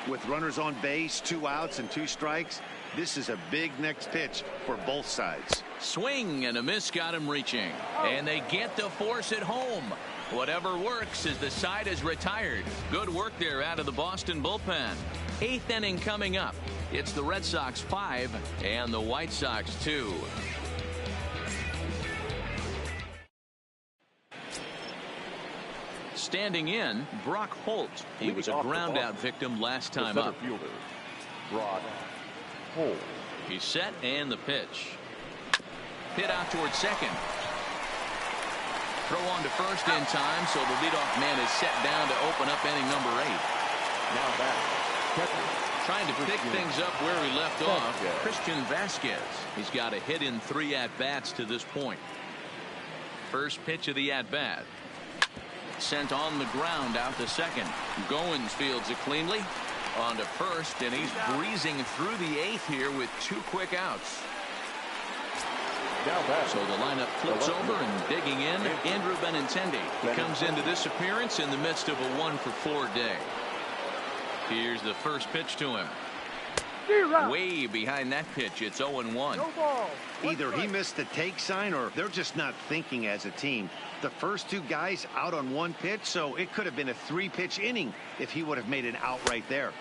With runners on base, 2 outs and 2 strikes, this is a big next pitch for both sides. Swing and a miss got him reaching. And they get the force at home. Whatever works as the side is retired. Good work there out of the Boston bullpen. 8th inning coming up. It's the Red Sox 5 and the White Sox 2. Standing in, Brock Holt. He was a ground-out victim last time up. Brock Holt. He's set, and the pitch. Hit out towards second. Throw on to first in time, so the leadoff man is set down to open up inning number 8. Now back. Trying to pick things up where he left off. Christian Vasquez. He's got a hit in 3 at-bats to this point. First pitch of the at-bat. Sent on the ground out to second. Goins fields it cleanly. On to first, and he's breezing through the 8th here with 2 quick outs. So the lineup flips over, and digging in, Andrew Benintendi. He comes into this appearance in the midst of a 1 for 4 day. Here's the first pitch to him. Way behind that pitch. It's 0-1. Either he missed the take sign or they're just not thinking as a team. The first 2 guys out on 1 pitch, so it could have been a 3-pitch inning if he would have made an out right there.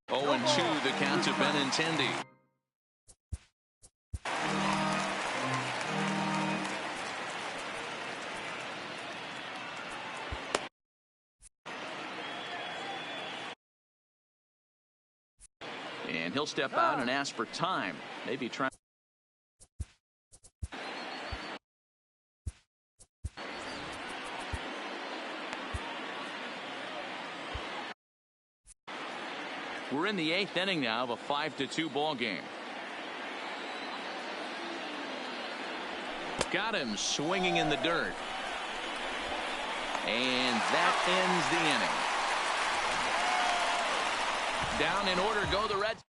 0-2 the count to Benintendi. And he'll step out and ask for time. Maybe try. We're in the 8th inning now of a 5-2 ball game. Got him swinging in the dirt. And that ends the inning. Down in order go the Reds.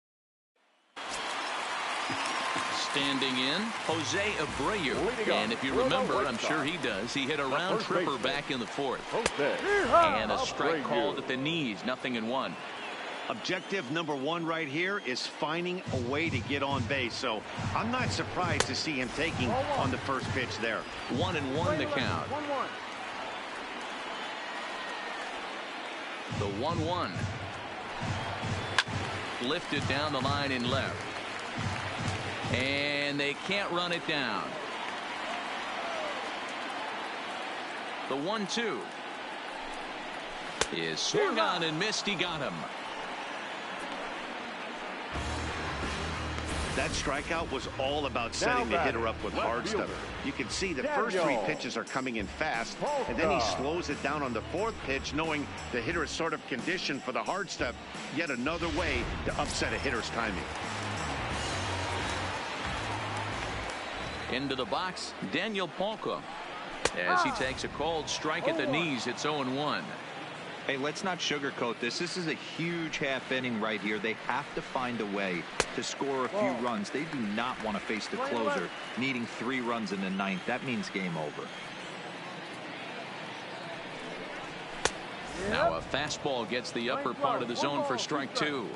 Standing in, Jose Abreu. And if you remember, I'm sure he does, he hit a round tripper back in the 4th. And a strike called at the knees, 0-1. Objective number 1 right here is finding a way to get on base. So I'm not surprised to see him taking on the first pitch there. 1-1 the count. The 1-1. Lifted down the line in left. And they can't run it down. The 1-2 is swung on and missed. He got him. That strikeout was all about setting the hitter up with hard stuff. You can see the first 3 pitches are coming in fast, and then he slows it down on the 4th pitch, knowing the hitter is sort of conditioned for the hard stuff. Yet another way to upset a hitter's timing. Into the box, Daniel Palka. As he takes a called strike at the knees, it's 0-1. Hey, let's not sugarcoat this. This is a huge half inning right here. They have to find a way to score a few runs. They do not want to face the closer needing 3 runs in the 9th. That means game over. Now a fastball gets the upper part of the zone for strike 2.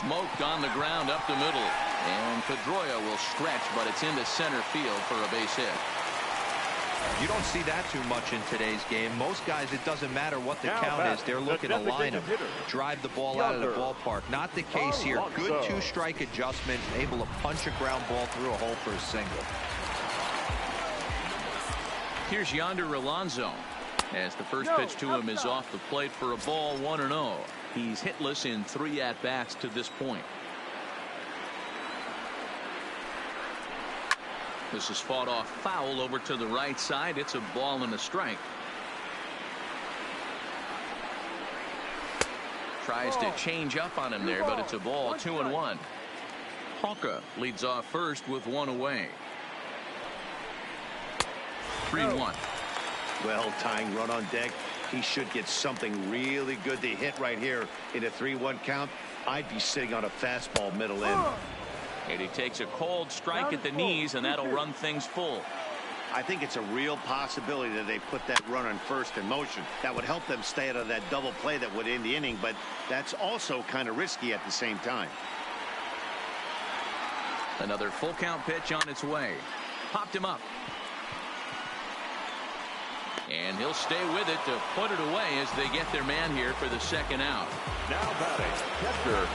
Smoked on the ground up the middle. And Pedroia will stretch, but it's into center field for a base hit. You don't see that too much in today's game. Most guys, it doesn't matter what the count is. They're looking to line them, drive the ball out of the ballpark. Not the case here. Good two-strike adjustment, able to punch a ground ball through a hole for a single. Here's Yonder Alonso, as the first pitch to him is off the plate for a ball, 1-0. He's hitless in 3 at-bats to this point. This is fought off foul over to the right side. It's a ball and a strike. Tries to change up on him there, but it's a ball, 2-1. Hawka leads off first with 1 away. 3-1. Well, tying run on deck. He should get something really good to hit right here in a 3-1 count. I'd be sitting on a fastball middle in. And he takes a cold strike at the knees, and that'll run things full. I think it's a real possibility that they put that runner in first in motion. That would help them stay out of that double play that would end the inning, but that's also kind of risky at the same time. Another full count pitch on its way. Popped him up. And he'll stay with it to put it away as they get their man here for the second out. Now batting, catcher,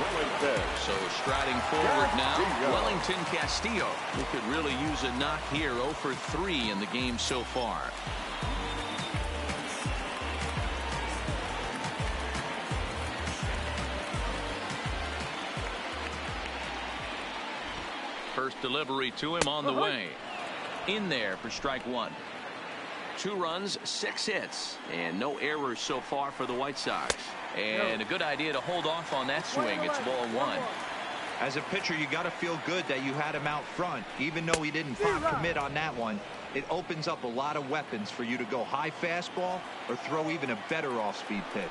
Wellington. So striding forward now, Wellington Castillo, who could really use a knock here. 0 for 3 in the game so far. First delivery to him on the way. In there for strike 1. 2 runs, 6 hits, and no errors so far for the White Sox. And a good idea to hold off on that swing. It's ball 1. As a pitcher, you got to feel good that you had him out front. Even though he didn't pop commit on that one, it opens up a lot of weapons for you to go high fastball or throw even a better off-speed pitch.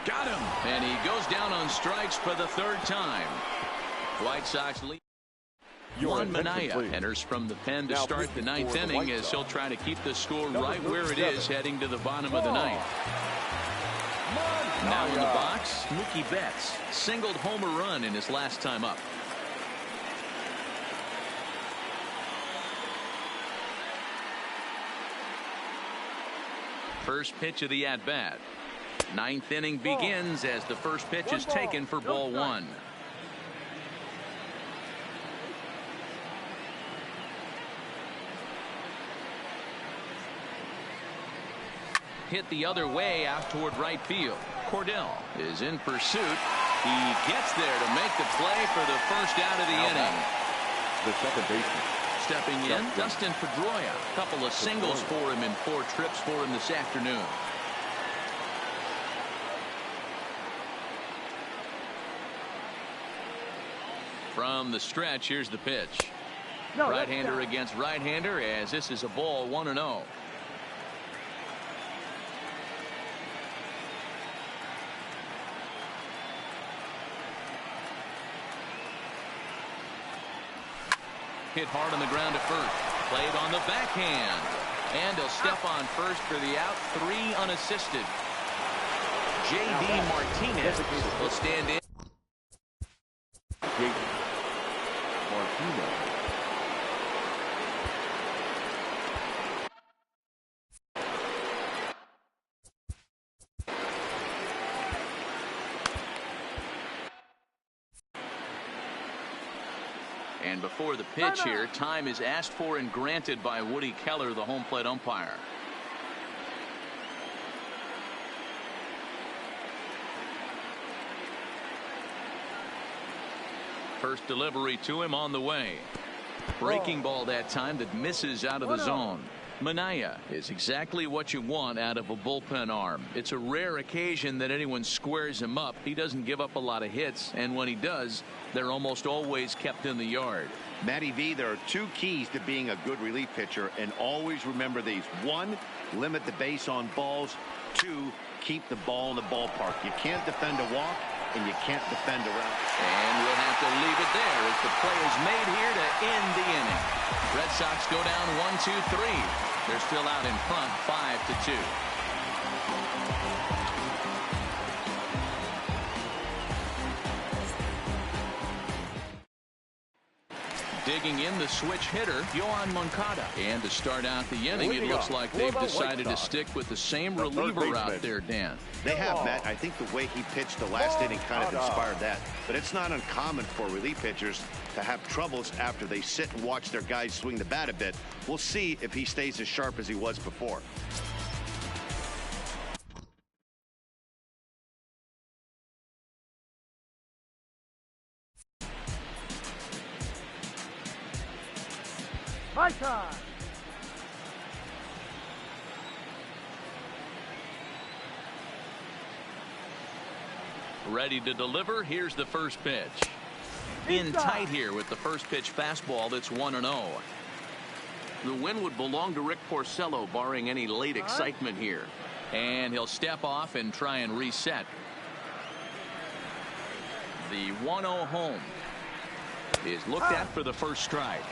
Got him. And he goes down on strikes for the 3rd time. White Sox lead. Juan Minaya enters from the pen to start the 9th inning as he'll try to keep the score right where it is heading to the bottom of the 9th. Now in the box, Mookie Betts singled home a run in his last time up. First pitch of the at-bat. 9th inning begins as the first pitch is taken for ball 1. Hit the other way out toward right field. Cordell is in pursuit. He gets there to make the play for the first out of the inning. The second baseman. Stepping in, Dustin Pedroia. A couple of singles for him in 4 trips for him this afternoon. From the stretch, here's the pitch. Right-hander against right-hander as this is a ball, 1-0. Hit hard on the ground at first. Played on the backhand. And he'll step on first for the out. 3 unassisted. J.D. Martinez will stand in. J.D. Martinez. And before the pitch here, time is asked for and granted by Woody Keller, the home plate umpire. First delivery to him on the way. Breaking ball that time that misses out of the zone. Minaya is exactly what you want out of a bullpen arm. It's a rare occasion that anyone squares him up. He doesn't give up a lot of hits, and when he does, they're almost always kept in the yard. Matty V, there are 2 keys to being a good relief pitcher, and always remember these. 1, limit the base on balls. 2, keep the ball in the ballpark. You can't defend a walk, and you can't defend a rout. And we'll have to leave it there as the play is made here to end the inning. Red Sox go down 1-2-3. They're still out in front 5-2. Digging in the switch hitter, Yoan Moncada. And to start out the inning, it looks like they've decided to stick with the same reliever out there, Dan. They have, Matt. I think the way he pitched the last inning kind of inspired that. But it's not uncommon for relief pitchers to have troubles after they sit and watch their guys swing the bat a bit. We'll see if he stays as sharp as he was before. My time. Ready to deliver. Here's the first pitch. In tight here with the first pitch fastball that's 1-0. The win would belong to Rick Porcello, barring any late excitement here. And he'll step off and try and reset. The 1-0 home is looked at for the first strike.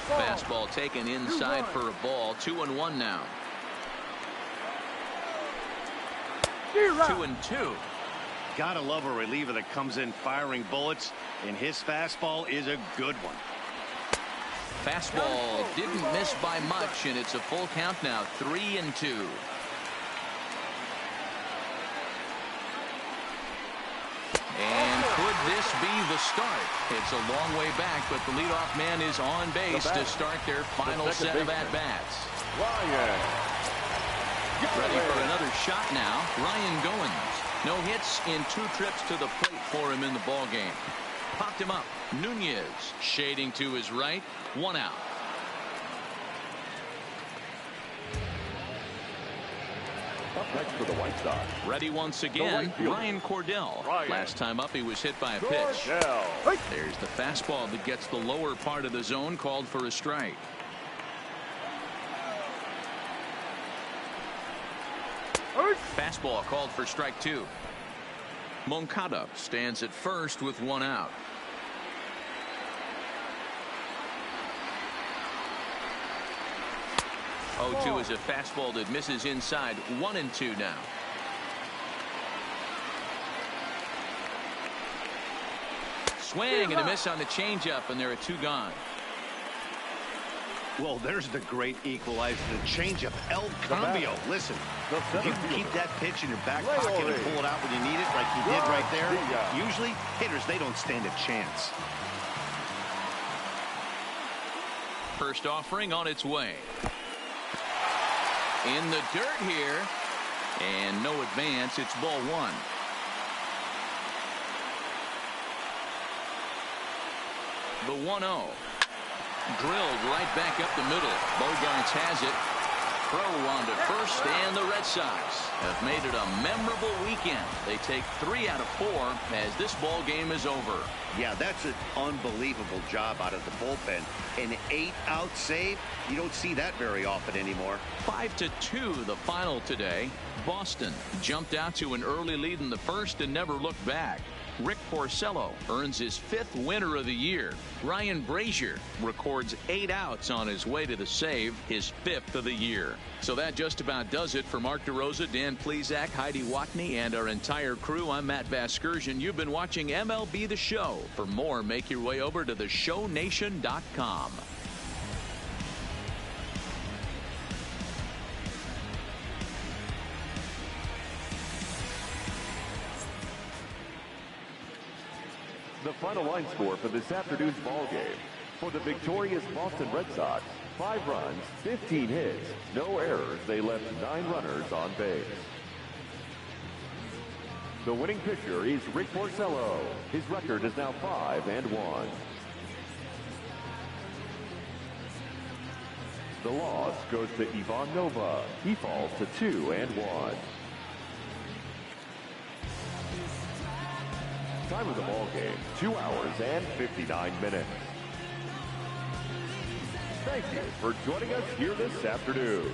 Fastball taken inside for a ball. 2-1 now. 2-2. Gotta love a reliever that comes in firing bullets, and his fastball is a good one. Fastball didn't miss by much, and it's a full count now. 3-2. And could this be the start? It's a long way back, but the leadoff man is on base to start their final set of at-bats. Ready for another shot now. Ryan Goins. No hits in 2 trips to the plate for him in the ballgame. Popped him up. Nunez shading to his right. 1 out. Up next for the White Sox. Ready once again, Ryan Cordell. Last time up, he was hit by a pitch. There's the fastball that gets the lower part of the zone, called for a strike. Fastball called for strike 2. Moncada stands at first with 1 out. 0-2 is a fastball that misses inside. 1-2 now. Swing and a miss on the changeup, and there are 2 gone. Well, there's the great equalizer, the changeup, El Cambio. Listen, if you can keep that pitch in your back pocket and pull it out when you need it, like he did right there, usually hitters, they don't stand a chance. First offering on its way. In the dirt here, and no advance. It's ball 1. The 1-0. Drilled right back up the middle. Bogarts has it. Throw on to first, and the Red Sox have made it a memorable weekend. They take 3 out of 4 as this ball game is over. Yeah, that's an unbelievable job out of the bullpen. An 8-out save, you don't see that very often anymore. 5-2 the final today. Boston jumped out to an early lead in the first and never looked back. Rick Porcello earns his 5th winner of the year. Ryan Brazier records 8 outs on his way to the save, his 5th of the year. So that just about does it for Mark DeRosa, Dan Plesac, Heidi Watney, and our entire crew. I'm Matt Vasgersian. You've been watching MLB The Show. For more, make your way over to theshownation.com. The final line score for this afternoon's ball game. For the victorious Boston Red Sox, 5 runs, 15 hits, no errors. They left 9 runners on base. The winning pitcher is Rick Porcello. His record is now 5-1. The loss goes to Ivan Nova. He falls to 2-1. Time of the ball game, 2 hours and 59 minutes. Thank you for joining us here this afternoon.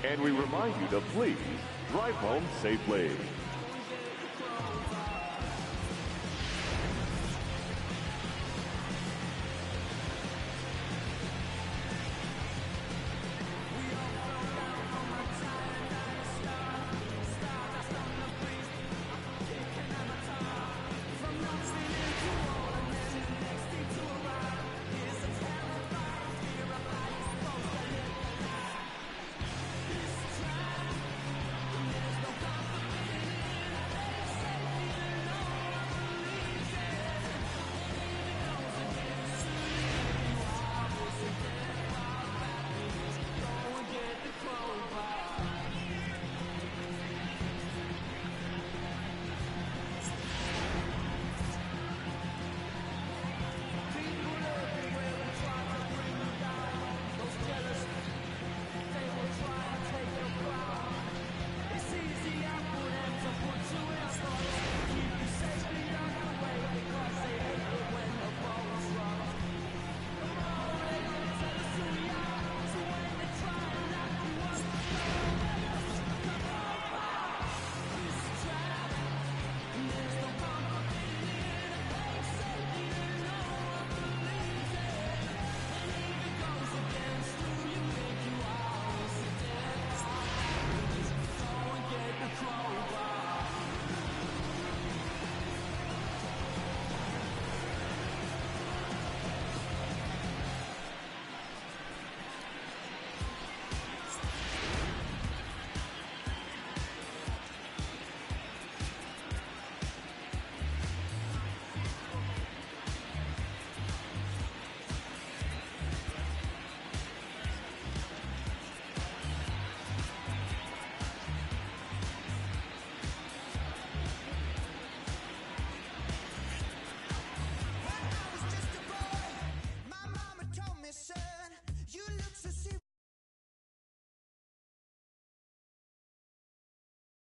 And we remind you to please drive home safely.